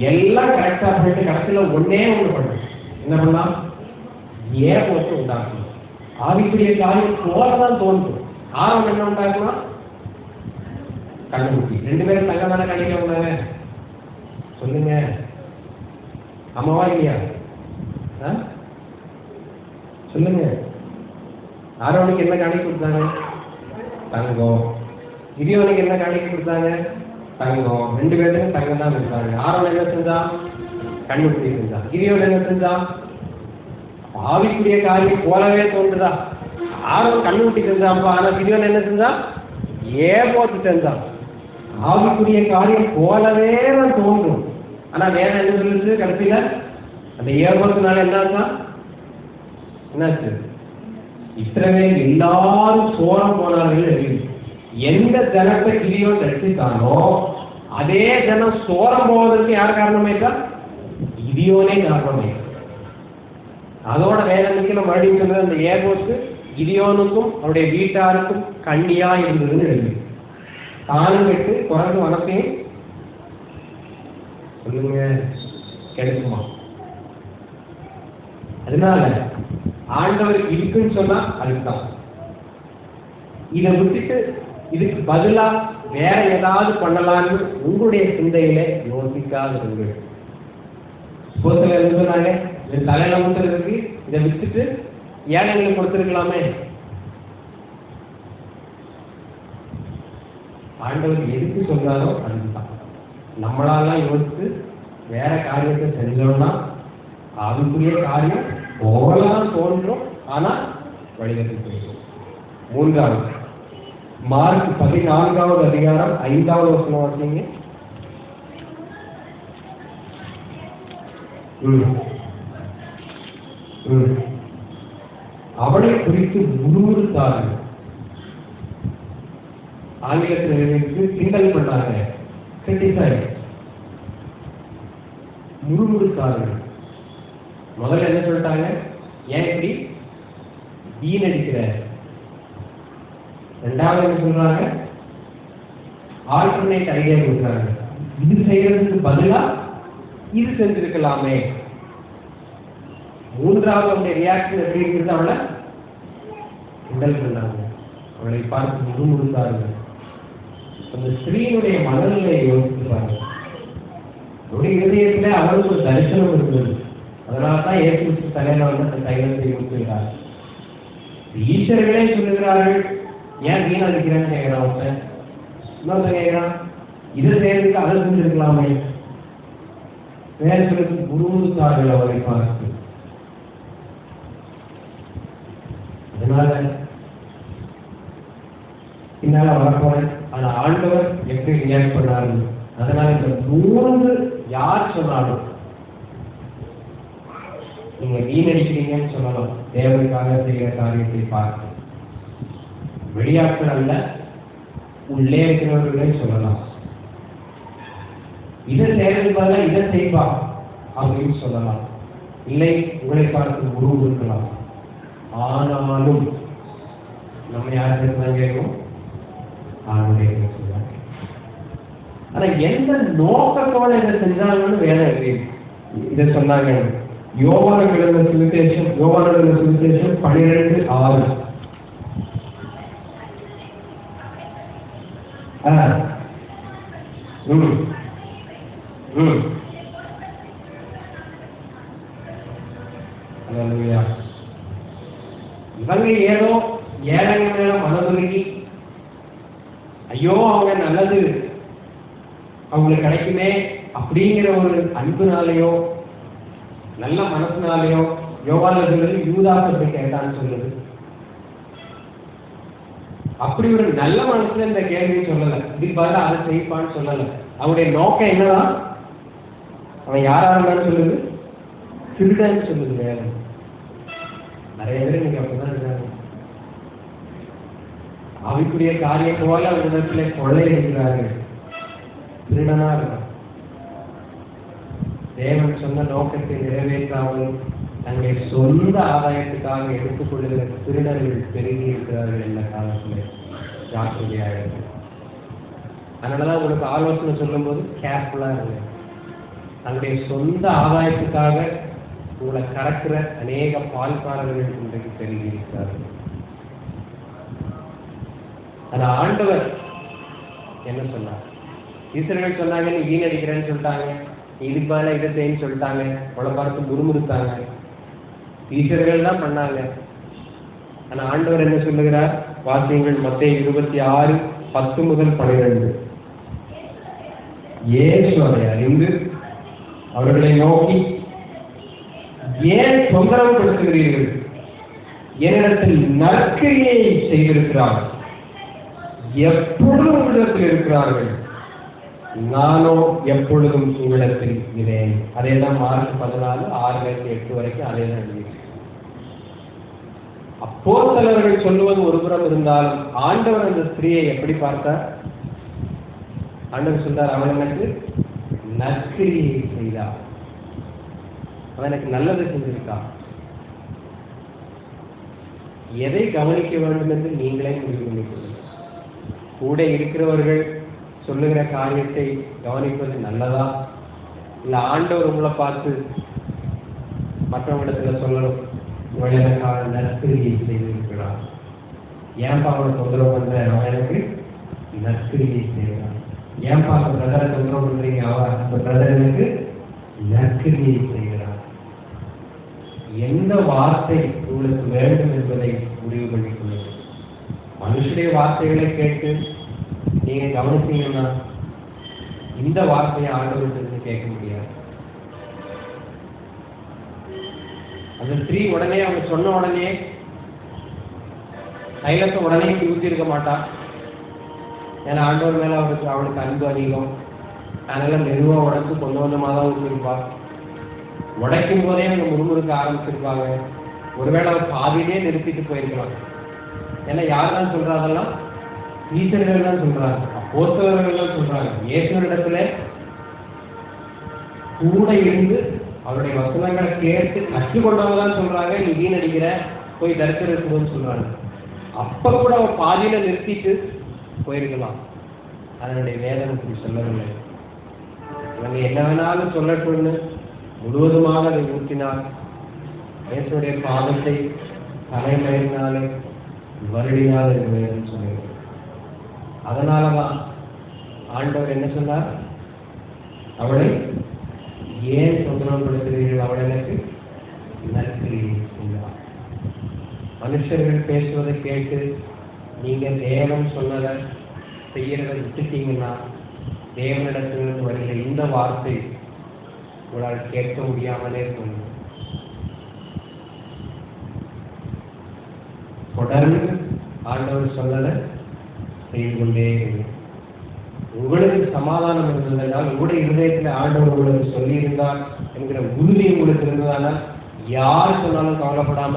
எல்லாம் கரெக்டா போயிட்டு கடைசியில ஒன்னே ஒண்ணு பண்ண என்ன பண்ணலாம்? ஏன் போட்டு உண்டாக்கணும். ஆவிக்குரிய காரியம் போலதான் தோன்றும். ஆர்வம் என்ன உண்டாக்கலாம்? கண்ணுக்குட்டி. 2 பேரும் தங்க தானே கணிக்க முடியாங்க. சொல்லுங்க, அம்மாவா இல்லையா? சொல்லுங்க. ஆரோனுக்கு என்ன காணிக்க கொடுத்தாங்க? தங்கம். கிதியோனுக்கு என்ன காணிக்க கொடுத்தாங்க? தங்கம். 2 பேருக்கும் தங்கம் தான் கொடுத்தாங்க. ஆரோன் என்ன செஞ்சா? கண்ணுக்குட்டி செஞ்சா. கிதியோன் என்ன செஞ்சா? ஆவிக்குரிய காரியம் போலவே தோன்றுதா? ஆரோன் கண்ணுக்குட்டி செஞ்சாப்பா. ஆனா கிதியோன் என்ன செஞ்சா? போட்டு செஞ்சான். ஆவிக்குரிய காரியம் போலவே தான் தோன்றும். ஆனா வேற என்ன சொல்லுது? கடைசியில அந்த ஏகோத்தினால என்னாச்சு? இஸ்ரவேல் எல்லாரும் சோரம் போனார்கள். எந்த ஜனத்தை கிதியோன் ரட்சித்தானோ அதே ஜனம் சோரம் போவதற்கு யார் காரணமாயிட்டா? கிதியோனே காரணமாயிட்டா. அதோட வேற நிக்கல மறுபடியும் சொல்றது, அந்த ஏகோத்து கிதியோனுக்கும் அவருடைய வீட்டாருக்கும் கண்ணியா இருந்ததுன்னு எழுதி. தானும் விட்டு குறைந்து வனத்தையும் சொல்லுங்க கிடைக்குமா? அதனால ஆண்டவர் இருக்குன்னு சொன்னா அதுதான். இதை விட்டுட்டு இதுக்கு பதிலா வேற ஏதாவது பண்ணலான்னு உங்களுடைய சிந்தையில யோசிக்காதவங்க. சொன்னாங்க இந்த தலையில ஊத்துறதுக்கு இதை விட்டுட்டு ஏழைங்களுக்கு கொடுத்துருக்கலாமே. ஆண்டவர் எதுக்கு சொல்றாரோ அதுதான். நம்மளாலாம் யோசித்து வேற காரியத்தை செஞ்சோம்னா அதுக்குரிய காரியம் போகலாம் தோன்றும், ஆனா வழிகட்டு போயிடும். 3வது மார்க் 14வது அதிகாரம் 5வது வசனம் வாசிங்க. அவளை குறித்து முழுவதுத்தார்கள். ஆங்கிலத்தில் எழுதிட்டு கிண்டல் பண்ணாங்க, கிரிட்டிசைஸ், முறுமுறுத்தார்கள். முதல்ல என்ன சொல்லிட்டாங்க? ஏன் இப்படி வீணடிக்கிற? ரெண்டாவது என்ன சொல்றாங்க? ஆல்டர்னேட் ஐடியா கொடுக்குறாங்க. இது செய்யறதுக்கு பதிலா இது செஞ்சிருக்கலாமே. மூன்றாவது அவனுடைய ரியாக்ஷன் எப்படி இருக்கிறது? அவளை கிண்டல் பண்ணாங்க, அவளை பார்த்து முறுமுறுத்தார்கள். அந்த ஸ்திரீனுடைய மனநிலையை யோசிப்பாங்க. அவருடைய இதயத்திலே அவருக்கு ஒரு தரிசனம் இருந்தது. அதனால்தான் இயேசு தலையில வந்து அந்த தைலத்தை ஊற்றுகிறார். ஈஸ்வர்களே சொல்லுகிறார்கள், ஏன் வீணடிக்கிறேன்னு கேட்கிறான். ஒருத்தன் இன்னொருத்தன் கேட்கிறான், இதை செய்யறதுக்கு அதை செஞ்சிருக்கலாமே. வேற சிலருக்கு முறுமுறுத்தார்கள் அவரை பார்த்து. அதனால பின்னால வரப்போறேன். ஆனா ஆண்டவர் எப்படி ரியாக்ட் பண்ணாரு? அதனால இந்த 3 யார் சொன்னாலும் நீங்க வீணடிக்கிறீங்கன்னு சொல்லலாம். தேவனுக்காக செய்கிற காரியத்தை பார்த்து வெளியாட்கள் அல்ல, உள்ளே இருக்கிறவர்களே சொல்லலாம். இதை செய்யறதுக்காக இதை செய்வா அப்படின்னு சொல்லலாம். இல்லை, உங்களை பார்த்து முறுமுறுக்கலாம். ஆனாலும் நம்ம யாருக்கு தான் கேட்கும்? ஆணுடைய சொல்லுவாங்க. ஆனா எந்த நோக்கத்தோட இதை செஞ்சாங்கன்னு வேலை இதை சொன்னாங்க. யோவான் எழுதின சுவிசேஷம் 12:6. இவங்க ஏதோ ஏழைங்க மேல மனதுருகி, ஐயோ அவங்க நல்லது அவங்களுக்கு கிடைக்குமே அப்படிங்கிற ஒரு அன்புனாலேயோ நல்ல மனசுனாலேயோ யோவானது யூதாஸ் அப்படி கேட்டான்னு சொல்லுது. அப்படி ஒரு நல்ல மனசுல இந்த கேள்வி சொல்லல. இதுக்கு பதிலா அதை செய்ப்பான்னு சொல்லல. அவனுடைய நோக்கம் என்னதான்? அவன் யாரா இருந்தாலும் சொல்லுது, திருடன்னு சொல்லுது. வேலை நிறைய பேர் இன்னைக்கு அப்படிதான் இருக்காங்க. அவைக்குரிய காரியம் போல விதத்துல கொள்ளையிடுகிறார்கள், திருடனா இருக்கான். தேவன் சொன்ன நோக்கத்தை நிறைவேற்றாமல் தங்களுடைய சொந்த ஆதாயத்துக்காக எடுத்துக் கொள்ளுகிற திருடர்கள் பெருகி இருக்கிறார்கள் என்ற காலத்துல ஜாக்கிரதையாக இருக்கு. அதனாலதான் உங்களுக்கு ஆலோசனை சொல்லும் போது கேர்ஃபுல்லா இருங்க. தங்களுடைய சொந்த ஆதாயத்துக்காக உங்களை கறக்கிற அநேக பால்காரர்கள் இன்றைக்கு பெருகி இருக்கிறார்கள். ஆனா ஆண்டவர் என்ன சொன்னார்? ஈஸ்வரர்கள் சொன்னாங்க, நீ வீணடிக்கிறேன்னு சொல்லிட்டாங்க, இதுக்கு மேல இதை செய்யன்னு சொல்லிட்டாங்க, உங்களை பார்த்து முறுமுறுத்தாங்க. ஈஸ்வரர்கள் தான் பண்ணாங்க. ஆனா ஆண்டவர் என்ன சொல்லுகிறார்? வாசியங்கள் மத்தேயு 26:10-12. இயேசு அதை அறிந்து அவர்களை நோக்கி, ஏன் தொந்தரவு படுத்துகிறீர்கள்? என்னிடத்தில் நற்கிரியை செய்திருக்கிறார்கள், எப்பொழுதும் உங்களிடத்தில் இருக்கிறார்கள், நானோ எப்பொழுதும் உங்களிடத்தில் இருக்கிறேன். அதே தான் மார்க் 14:6-8 வரைக்கும் அதே தான் எழுதி. அப்போஸ்தலர்கள் சொல்லுவது ஒரு புறம் இருந்தாலும் ஆண்டவர் அந்த ஸ்திரீயை எப்படி பார்த்தார்? ஆண்டவர் சொல்றார், அவன் எனக்கு நற்கிரியை செய்தார், அவன் எனக்கு நல்லது செஞ்சிருக்கான். எதை கவனிக்க வேண்டும் என்று நீங்களே முடிவு பண்ணிக்கொள்ளுங்கள். கூட இருக்கிறவர்கள் சொல்லுகிற காரியத்தை கவனிப்பது நல்லதா, இல்ல ஆண்டவர் உங்களை பார்த்து மற்றவங்களிடத்துல சொல்லணும், இவன் எனக்கான நற்கிரியை செய்திருக்கிறான், ஏன்பா அவனை தொந்தரவு பண்ற, அவன் எனக்கு நற்கிரியை செய்கிறான், ஏன்பா அந்த பிரதரை தொந்தரவு பண்றீங்க, அவன் அந்த பிரதர் எனக்கு நற்கிரியை செய்கிறான். எந்த வார்த்தை உங்களுக்கு வேண்டும் என்பதை முடிவு பண்ணிக் கொள்ளுங்கள். மனுஷனுடைய வார்த்தைகளை கேட்டு நீங்க கவனிச்சீங்கன்னா இந்த வார்த்தையை ஆண்டவர்கிட்ட கேட்க முடியாது. அந்த ஸ்திரீ உடனே அவங்க சொன்ன உடனே தைலத்தை உடனே ஊற்றி இருக்க மாட்டா. ஏன்னா ஆண்டவர் மேல அவளுக்கு அன்பு அதிகம். அதனால மெதுவா உடச்சு கொஞ்சம் கொஞ்சமாக தான் ஊற்றிருப்பா. உடைக்கும் போதே அவங்க முறுமுறுக்க ஆரம்பிச்சிருப்பாங்க. ஒருவேளை அவர் பாதியிலே நிறுத்திட்டு போயிருக்கலாம். ஏன்னா யார் தான் சொல்றா அதெல்லாம்? டீச்சர்கள் தான் சொல்றாங்க, அப்போஸ்தலர்கள் தான் சொல்றாங்க. இயேசுவினிடத்துல கூட இருந்து அவருடைய வசனங்களை கேட்டு கற்றுக்கொண்டவங்க தான் சொல்றாங்க, நீ வீணடிக்கிற, போய் தரிசனத்துன்னு சொல்றாங்க. அப்ப கூட அவன் பாதியில நிறுத்திட்டு போயிருக்கலாம். அதனுடைய வேதனை இப்படி சொல்லவில்லை. இவங்க என்ன வேணாலும் சொல்லட்டும்னு முழுவதுமாக அதை ஊற்றினார். இயேசுடைய பாதத்தை தலைமயினாலே வருடினால் என்று சொல்லுங்கள். அதனாலதான் ஆண்டவர் என்ன சொன்னார், அவளை ஏன் தொந்தரவுபடுத்துகிறீர்கள், அவள் எனக்கு நன்றி என்றார். மனுஷர்கள் பேசுவதை கேட்டு நீங்க தேவன் சொன்னதை செய்யறதை விட்டுட்டீங்கன்னா தேவனிடத்திலிருந்து வருகிற இந்த வார்த்தை உங்களால் கேட்க முடியாமலே போகும். தொடர்ந்து ஆண்டவர் சொன்னதை செய்து கொண்டே இருக்கும். உங்களுக்கு சமாதானம் இருந்ததால், உங்களுடைய இருதயத்தில் ஆண்டவர் உங்களுக்கு சொல்லியிருந்தார் என்கிற உறுதி உங்களுக்கு இருந்ததானா, யார் சொன்னாலும் கவலைப்படாம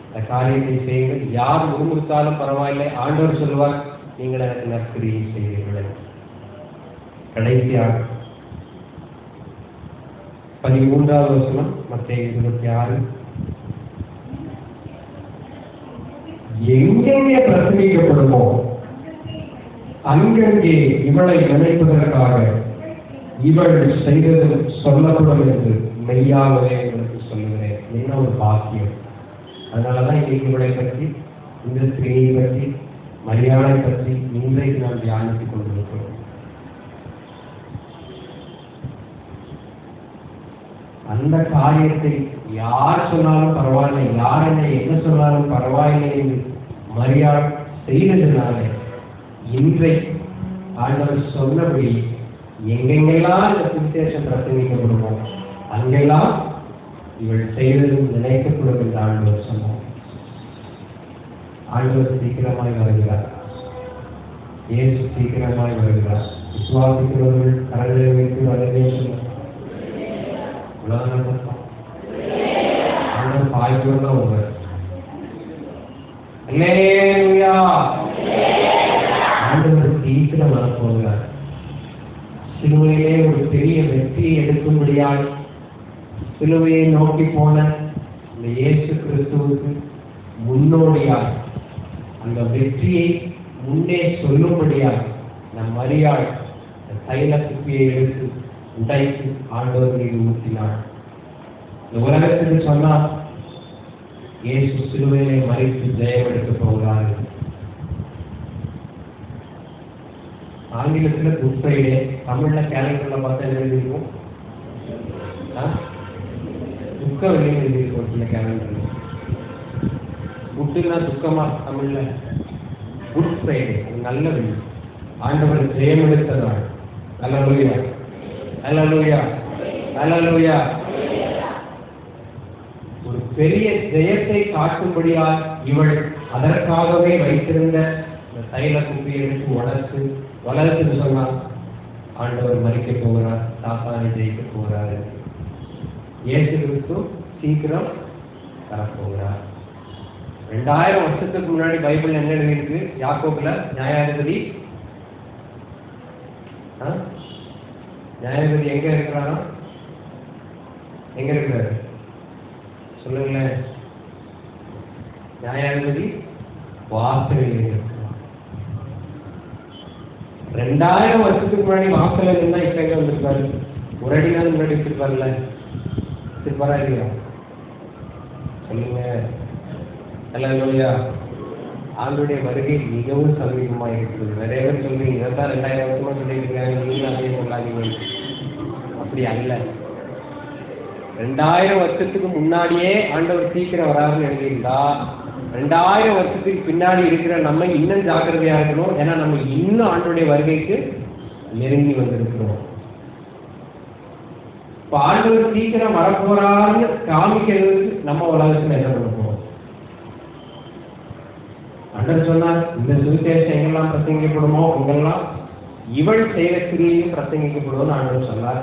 அந்த காரியத்தை செய்யுங்கள். யார் முறுமுறுத்தாலும் பரவாயில்லை, ஆண்டவர் சொல்வார், நீங்கள் எனக்கு நற்கிரியை செய்வீர்கள். கடைசியாக 13வது வசனம், மத்தேயு 26. எங்கெங்கே பிரசங்கிக்கப்படுமோ அங்கங்கே இவளை நினைப்பதற்காக இவள் செய்தது சொல்லப்படும் என்று மெய்யாகவே உங்களுக்கு சொல்லுகிறேன். என்ன ஒரு பாக்கியம்! அதனாலதான் இன்னைக்கு இவளை பற்றி, இந்த ஸ்திரீயை பற்றி, மரியாதை பற்றி இன்றைக்கு நாம் தியானித்துக் கொண்டிருக்கிறோம். அந்த காரியத்தை யார் சொன்னாலும் பரவாயில்லை, யார் என்ன சொன்னாலும் பரவாயில்லை என்று மரியாதை செய்ததுனால இன்றைக்கு ஆண்டவர் சொன்னபடி எங்கெங்கெல்லாம் இந்த சுவிசேஷம் பிரசங்கிக்கப்படுமோ அங்கெல்லாம் இவள் செய்ததும் நினைக்கப்படும் என்று ஆண்டவர் சொன்னார். ஆண்டவர் சீக்கிரமாய் வருகிறார். இயேசு சீக்கிரமாய் வருகிறார். விசுவாசிக்கிறவர்கள் கரங்களை வைத்து வரவே சொன்னார். உலகம் ஆண்டவர் பாய்ச்சோடு தான் வருவார். அல்லேலூயா! ஆண்டவர் சீக்கிரம் வரப்போகிறார். சிலுவையிலே ஒரு பெரிய வெற்றியை எடுக்கும்படியால் சிலுவையை நோக்கி போன இந்த இயேசு கிறிஸ்துவுக்கு முன்னோடியால் அந்த வெற்றியை முன்னே சொல்லும்படியால் நம் மரியாள் தைல குப்பியை எடுத்து உடைத்து ஆண்டவர் மீது ஊற்றினார். இந்த உலகத்துக்கு சொன்னார், இயேசு சிலுவையிலே மறித்து ஜெயம் எடுக்க போகிறார். ஆங்கிலத்தில் குட் ஃப்ரைடே, தமிழ்ல கேலண்டர்ல பார்த்தா என்ன எழுதிருக்கும், துக்க வெள்ளி எழுதியிருக்கும். சில கேலண்டர்ல குட்டுன்னா துக்கமா, தமிழ்ல குட் ஃப்ரைடே, நல்ல வெள்ளி, ஆண்டவர் ஜெயம் எடுத்த நாள். அல்லேலூயா, அல்லேலூயா, அல்லேலூயா. ஒரு பெரிய ஜெயத்தை காட்டும்படியால் இவள் அதற்காகவே வைத்திருந்த இந்த தைல குப்பியை எடுத்து வளர்த்துன்னு சொன்னார். ஆண்டவர் மறிக்க போகிறார், சாத்தானை ஜெயிக்க போகிறார். இயேசு கிறிஸ்து சீக்கிரம் வரப்போகிறார். 2000 வருஷத்துக்கு முன்னாடி பைபிள் என்ன எழுதியிருக்கு? யாக்கோபுல நியாயாதிபதி எங்க இருக்கிறாரா? எங்க இருக்கிறாரு சொல்லுங்களேன். நியாயாதிபதி வாசலில் இருக்கிறார். 2000 வருஷத்துக்கு முன்னாடி வாசல் இருந்தா இப்ப எங்க வந்திருக்காரு? ஒரு அடினாலும் முன்னாடி வச்சிருப்பாருல்ல, வச்சிருப்பாரா இல்லையா? சொல்லுங்க. அல்லேலூயா. ஆண்டுடைய வருகை மிகவும் சமீபமாக இருக்குது. நிறைய பேர் சொல்றீங்க, இதான் 2000 வருஷமா சொல்லிட்டு இருக்காங்க, நீங்க அதே சொல்லாதீங்க. அப்படி அல்ல. 2000 வருஷத்துக்கு முன்னாடியே ஆண்டவர் சீக்கிரம் வராதுன்னு எழுதியிருந்தா 2000 வருஷத்துக்கு பின்னாடி இருக்கிற நம்ம இன்னும் ஜாக்கிரதையா இருக்கணும். ஏன்னா நம்ம இன்னும் ஆண்டோடைய வருகைக்கு நெருங்கி வந்திருக்கிறோம். இப்ப ஆண்டவர் சீக்கிரம் வரப்போறான்னு காமிக்கிறதுக்கு நம்ம உலகத்துல என்ன பண்ண போறோம்? ஆண்டவர் சொன்னார், இந்த சுவிசேஷம் எங்கெல்லாம் பிரசங்கிக்கப்படுமோ அங்கெல்லாம் இவள் செய்த கிரியையும் பிரசங்கிக்கப்படுவோம்னு ஆண்டவர் சொன்னார்.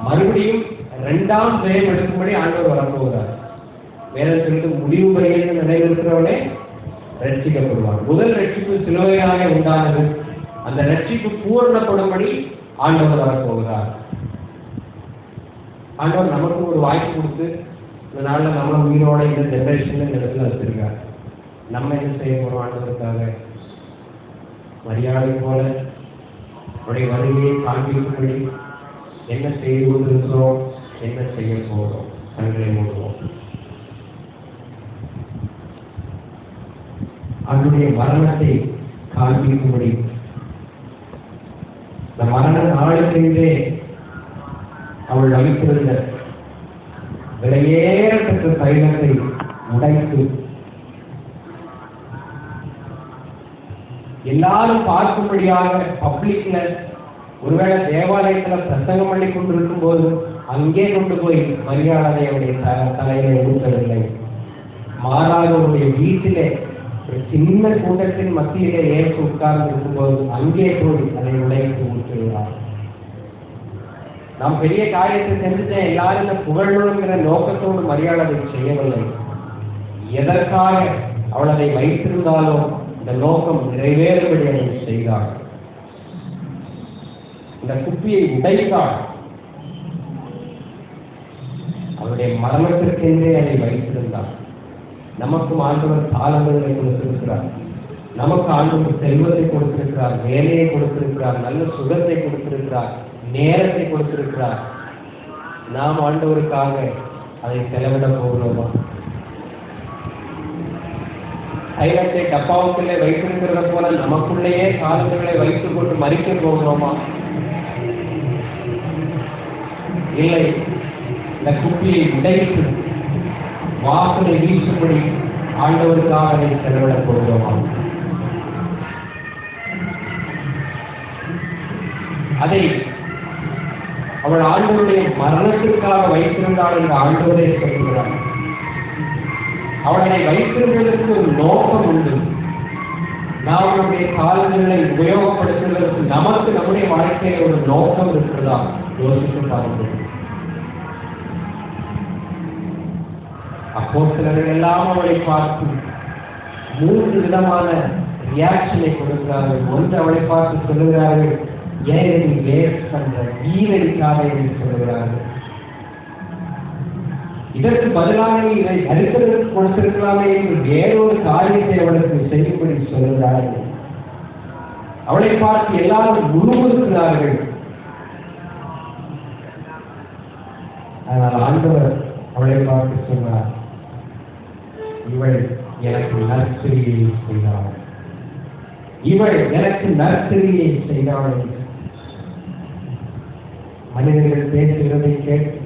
மறுபடியும் 2ஆம் ஜெயம் எடுக்கும்படி ஆண்டவர் வரப்போகிறார். வேற சொல்லிட்டு முடிவு பரியந்த நிலையில் இருக்கிறவனே ரட்சிக்கப்படுவார். முதல் ரட்சிப்பு சிலுவையாக உண்டானது. அந்த ரட்சிப்பு பூரணப்படும்படி ஆண்டவர் வரப்போகிறார். ஆண்டவர் நமக்கு ஒரு வாய்ப்பு கொடுத்து இந்த நாளில் நம்ம உயிரோட இந்த ஜெனரேஷன்ல இந்த இடத்துல வச்சிருக்காரு. நம்ம என்ன செய்ய போறோம்? ஆண்டவருக்காக மரியாதை போல அவருடைய வருகையை காண்பிக்கும்படி என்ன செய்து கொண்டிருக்கிறோம், என்ன செய்ய போகிறோம்? கண்களை மூடுவோம். அவருடைய மரணத்தை காண்பிக்கும்படி இந்த மரண நாளுக்கென்றே அவள் அளித்திருந்த விலையேறப்பட்ட தைலத்தை உடைத்து எல்லாரும் பார்க்கும்படியாக பப்ளிக்ல ஒருவேளை தேவாலயத்துல பிரசங்கம் பண்ணி கொண்டிருக்கும் போது அங்கே கொண்டு போய் மரியாதை அவருடைய தலையில ஊற்றவில்லை. மாறாக அவருடைய வீட்டிலே ஒரு சின்ன கூட்டத்தின் மத்தியிலே ஏற்று உட்கார்ந்து இருக்கும்போது அங்கே போய் அதை உடைத்து ஊற்றுகிறார். நாம் பெரிய காரியத்தை செஞ்சுட்டேன், எல்லாரும் இந்த புகழணுங்கிற நோக்கத்தோடு மரியாதை செய்யவில்லை. எதற்காக அவள் அதை வைத்திருந்தாலோ இந்த நோக்கம் நிறைவேறும்படி அதை செய்தாள். இந்த குப்பியை உடைத்தாள். அவருடைய மரணத்திற்கென்றே அதை வைத்திருந்தார். நமக்கும் ஆண்டவர் தாளங்களை கொடுத்திருக்கிறார். நமக்கு ஆண்டவர் செல்வத்தை கொடுத்திருக்கிறார், வேலையை கொடுத்திருக்கிறார், நல்ல சுகத்தை கொடுத்திருக்கிறார், நேரத்தை கொடுத்திருக்கிறார். நாம் ஆண்டவருக்காக அதை செலவிட போகிறோமா? தைலத்தை டப்பாவுக்குள்ளே வைத்திருக்கிறத போல நமக்குள்ளேயே காலங்களை வைத்துக் கொண்டு மறிக்க போகிறோமா? இல்லை, இந்த குப்பியை உடைத்து வாசலை வீசும்படி ஆண்டவருக்காக அதை செலவிட போகிறோமா? அதை அவள் ஆண்டவருடைய மரணத்திற்காக வைத்திருந்தாள் என்று ஆண்டவரே சொல்கிறார். அவளை வைத்திருந்ததற்கு ஒரு நோக்கம் உண்டு. நாம் நம்முடைய காலங்களை உபயோகப்படுத்துவதற்கு நமக்கு நம்முடைய வாழ்க்கையில் ஒரு நோக்கம் இருக்கிறதா? யோசித்து பார்க்கிறோம். அப்போஸ்தலர்கள் எல்லாம் அவளை பார்த்து 3 விதமான ரியாக்ஷனை கொடுக்கிறார்கள். ஒன்று, அவளை பார்த்து சொல்லுகிறார்கள், ஏன் நீ வேஸ்ட் பண்ற, வீரடிக்காத என்று சொல்லுகிறார்கள். இதற்கு பதிலாக இதை அறுக்கிறதுக்கு கொடுத்திருக்கலாமே என்று வேறொரு காரியத்தை அவளுக்கு செய்யும்படி சொல்லுகிறார்கள். அவளை பார்த்து எல்லாரும் முழுமுறுக்கிறார்கள். ஆனால் ஆண்டவர் அவளை பார்த்து சொன்னார், இவள் எனக்கு நற்கிரியை செய்தாள், இவள் எனக்கு நற்கிரியை செய்தாள். மனிதர்கள் பேசுகிறதை கேட்டு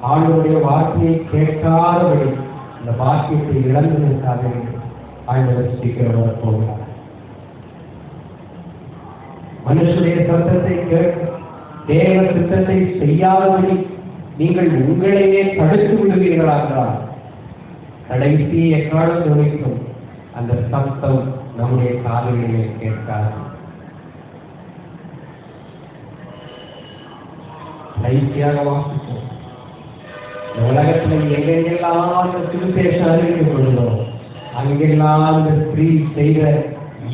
ஆண்டவருடைய வார்த்தையை கேட்காதபடி இந்த வாக்கியத்தை இழந்ததற்காக ஆண்டவர் சீக்கிரம் வரப்போகிறார். மனுஷனுடைய சத்தத்தை கேட்டு தேவ சித்தத்தை செய்யாதபடி நீங்கள் உங்களையே தடுத்து விடுவீர்களாகிறார். கடைசி எக்காலம் துணிக்கும் அந்த சத்தம் நம்முடைய காதுகளிலே கேட்காது. கடைசியாக வாசிப்போம். உலகத்தில் எங்கெங்கெல்லாம் அந்த சுவிசேஷம் அறிவிக்கப்படுகிறோம், அங்கெல்லாம் அந்த ஸ்திரீ செய்த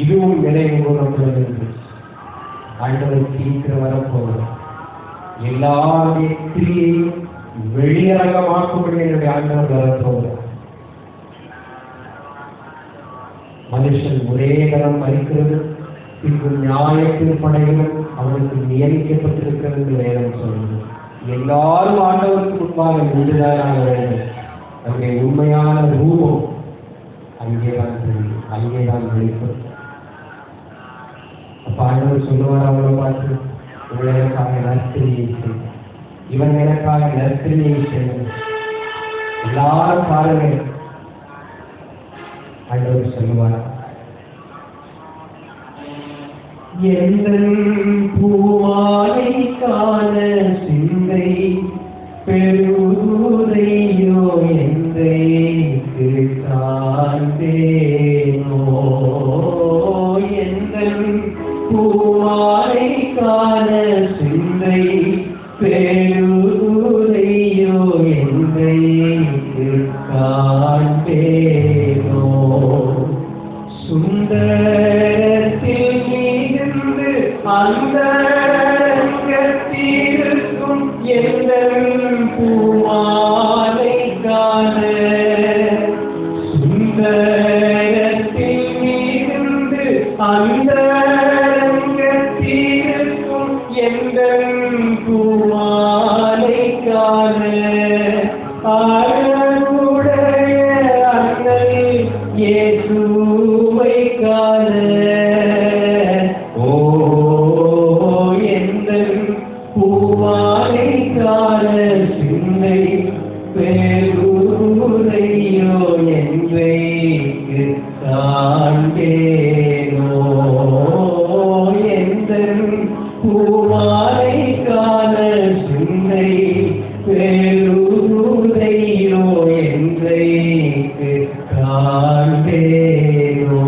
இதுவும் நினைவு கூறப்படுகிறது. ஆண்டவர் சீக்கிரம் வரப்போகிறோம். எல்லா ஸ்திரீயையும் வெளியரங்கமாக்கும்படி என்னுடைய ஆண்டவர் வரப்போகிறார். மனுஷன் ஒரே தரம் மறிக்கிறது, பின்பு நியாயத்தின் படைகளும் அவனுக்கு நியமிக்கப்பட்டிருக்கிறது என்று வேதம் சொல்கிறது. எல்லாரும் ஆண்டவருக்கு முன்பாக நின்றுதான் வேண்டும். நம்முடைய உண்மையான ரூபம் அங்கேதான் தெரியும், அங்கேதான் வெளிப்படும். அப்ப ஆண்டவர் சொல்லுவார், அவளை பார்த்து, இவன் எனக்காக நற்கிரியை செய்யும், இவன் எனக்காக நற்கிரியை செய்யும். எல்லாரும் பாருங்கள், ஆண்டவர் சொல்லுவார், எந்தன் பூமாலைக்கான சிந்தை பெருதையோ எந்தைக்கு காண்பேனோ, எந்தன் பூமாலைக்கான சிந்தை பெருதையோ எந்தைக்கு காண்பேனோ, எந்தன் பூமாலைக்கான அழகுடைய அன்னை இயேசுவை காண எந்தன் பூமாலைக்கான சிந்தை பெருரையோ என்றைக்கு காண்பேனோ எந்தன் பூமாலைக்கான சிந்தை பெருரையோ என்றைக்கு காண்பேனோ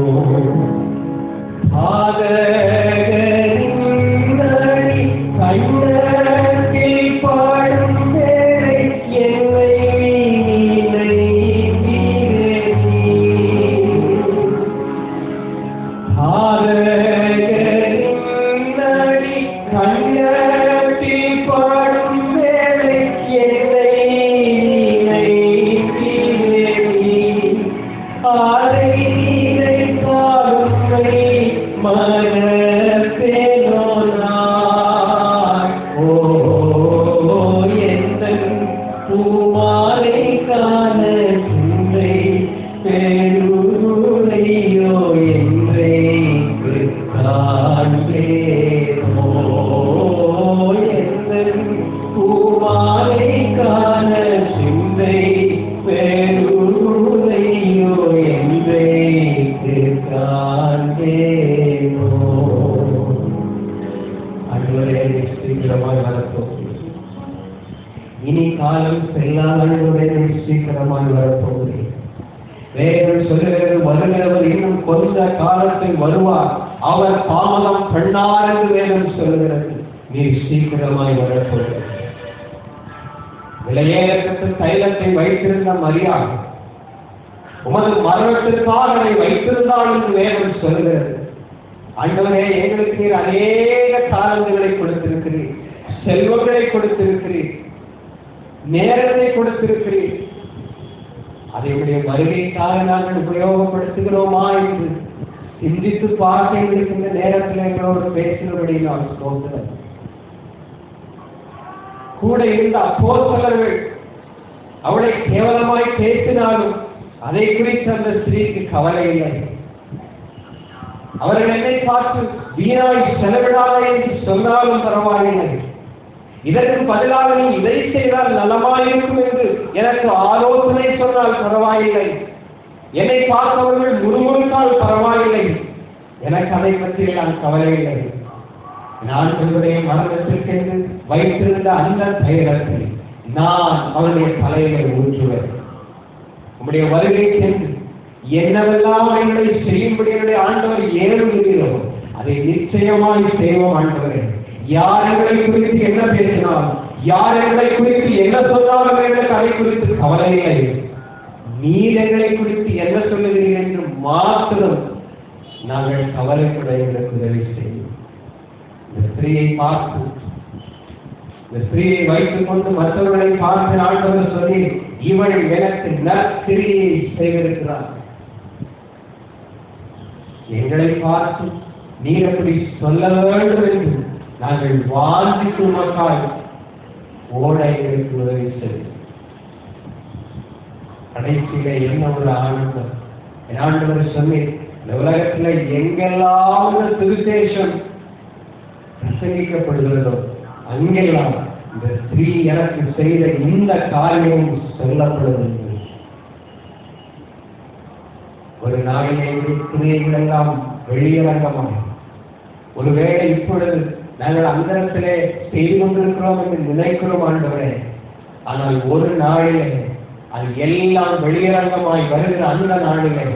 பூமாலைக்கான சிந்தை பெருரையோ என்றைக்கு காண்பேனோ எந்தன் பூமாலைக்கான சிந்தை பெருரையோ என்றைக்கு காண்பேனோ. அன்றுவரே சீக்கிரமாக வரப்போம். இனி காலம் செல்லாதவர்களுடைய சீக்கிரமாக வரப்போகிறேன். வேதம் சொல்லுகிறது, வருகிறவர் இன்னும் கொஞ்ச காலத்தில் வருவார், அவர் தாமதம் பண்ணார் என்று வேதம் சொல்லுகிறது. நீ சீக்கிரமாய் வரப்போகிறேன். விலையேறப்பட்ட தைலத்தை வைத்திருந்த மரியாள் உமது மரணத்திற்காக அதை வைத்திருந்தாள் என்று வேதம் சொல்லுகிறது. ஆண்டவரே, எங்களுக்கு நீர் அநேக தாளந்துகளை கொடுத்திருக்கிறீர், செல்வங்களை கொடுத்திருக்கிறீர், நேரத்தை கொடுத்திருக்கிறீர். அதை உடைய வருகைக்காக நாங்கள் உபயோகப்படுத்துகிறோமா என்று சிந்தித்து பார்க்க இருக்கின்ற நேரத்தில் எங்களோடு பேசுகிறபடி நான் சொல்கிறேன். கூட இருந்த அப்போஸ்தலர்கள் அவளை கேவலமாய் பேசினாலும் அதை குறித்து அந்த ஸ்திரீக்கு கவலை இல்லை. அவர்கள் என்னை பார்த்து வீணாய் செலவிடாதே என்று சொன்னாலும் பரவாயில்லை, இதற்கு பதிலாக நீ இதை செய்தால் நலமாயிருக்கும் என்று எனக்கு ஆலோசனை சொன்னால் பரவாயில்லை, என்னை பார்த்தவர்கள் முறுமுறுத்தால் பரவாயில்லை, எனக்கு அதை பற்றி நான் கவலை இல்லை. நான் உங்களுடைய மரணத்திற்கென்று வைத்திருந்த அந்த தைரியத்தை நான் அவருடைய தலையிலே ஊற்றுவேன். உங்களுடைய வருகை சென்று என்னவெல்லாம் எங்களை செய்யும்படி என்னுடைய ஆண்டவர் ஏறுகிறோ அதை நிச்சயமாய் செய்வோம். ஆண்டவரே, யார் எங்களை குறித்து என்ன பேசினாலும், யார் எங்களை குறித்து என்ன சொன்னாலும் எங்களுக்கு அதை குறித்து கவலை இல்லை. நீர் எங்களை குறித்து என்ன சொல்லுகிறீர்கள் என்று மாத்திரம் நாங்கள் கவலைப்பட எங்களுக்கு உதவி செய்யும். இந்த ஸ்திரீயை பார்த்து, இந்த ஸ்திரீயை வைத்துக் கொண்டு மற்றவர்களை பார்த்து ஆண்டவர் சொல்லி, இவள் எனக்கு நற்கிரியை செய்திருக்கிறார். எங்களை பார்த்து நீர் அப்படி சொல்ல வேண்டும் என்று நாங்கள் வாஞ்சித்து உமக்காய் ஓட எங்களுக்கு உதவி செய்யும். கடைசியில என்ன ஒரு ஆனந்தம்! என் ஆண்டவர் சொன்னேன், இந்த உலகத்துல எங்கெல்லாம் சுவிசேஷம் பிரசங்கிக்கப்படுகிறதோ அங்கெல்லாம் இந்த ஸ்திரீ எனக்கு செய்த இந்த காரியம் சொல்லப்படுகிறது. ஒரு நாளிலே கிரியைகள் எல்லாம் வெளியரங்கமாக, ஒருவேளை இப்பொழுது நாங்கள் அந்தரத்திலே செய்து கொண்டிருக்கிறோம் என்று நினைக்கிறோம் ஆண்டவரே, ஆனால் ஒரு நாளிலே அது எல்லாம் வெளியரங்கமாய் வருகிற அந்த நாளிலே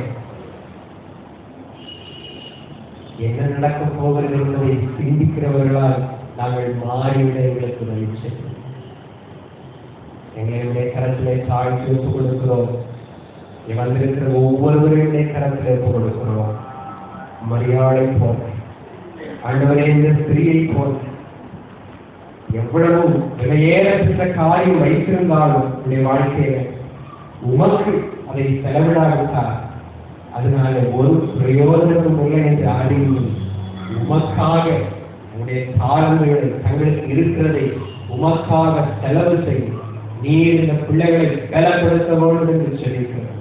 என்ன நடக்கப் போகிறது என்பதை சிந்திக்கிறவர்களால் நாங்கள் மாறிவிட எங்களுக்கு உதவி செய்யும். எங்களுடைய கரத்திலே தாழ்த்தி ஒப்புக் கொடுக்கிறோம். வந்திருக்கிற ஒவ்வொருவருடைய கரத்திலே ஒப்புக் கொடுக்கிறோம். மரியாதை போல, ஆண்டவரே, இந்த ஸ்திரீயை போல எவ்வளவு விலையேறப்பட்ட காரியம் வைத்திருந்தாலும் உடைய வாழ்க்கையில உமக்கு அதை செலவிடாவிட்டார் அதனால ஒரு பிரயோஜனம் இல்லை என்று அறிந்து உமக்காக உடைய தாளங்களை தங்களுக்கு இருக்கிறதை உமக்காக செலவு செய்யும். நீர் இந்த பிள்ளைகளை பலப்படுத்த வேண்டும் என்று சொல்லியிருக்கிறார்.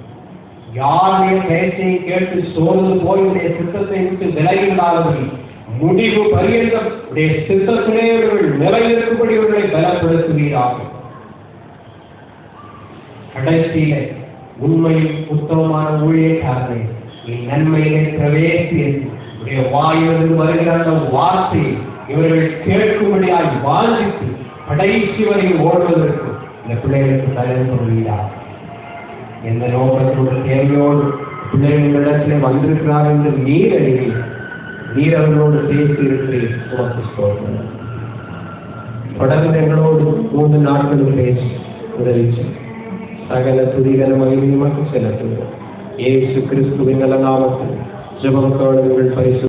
யாருடைய பேச்சையை கேட்டு சோர்ந்து போய் உடைய சித்தத்தை விட்டு விலகிவிடாதபடி முடிவு பரியந்தம் உடைய சித்தத்திலே நிலைநிற்கும்படி இவர்களை பலப்படுத்துவீராக. கடைசியிலே உண்மையில் உத்தமமான ஊழியக்காரரை நீ நன்மையிலே பிரவேசி உடைய வாயிலிருந்து வருகிற அந்த வார்த்தையை இவர்கள் கேட்கும்படியாக வாழ்வித்து கடைசி வரை ஓடுவதற்கு இந்த பிள்ளைகளுக்கு தலைவர் சொல்கிறார். எந்த நோக்கத்தோடு தேவையோடு பிள்ளைகளிடத்திலே வந்திருக்கிறார் என்று நீர் அறிவீர். நீர் அவர்களோடு பேசி இருக்கிறீர். தொடர்ந்து எங்களோடு 3 நாட்களும் பேசி உதவி சகல துதிகர மகிமைக்கு செலுத்துகிறோம். இயேசு கிறிஸ்துவின் நல்ல நாமத்தில் ஜெபம் கேளுங்கள். பரிசு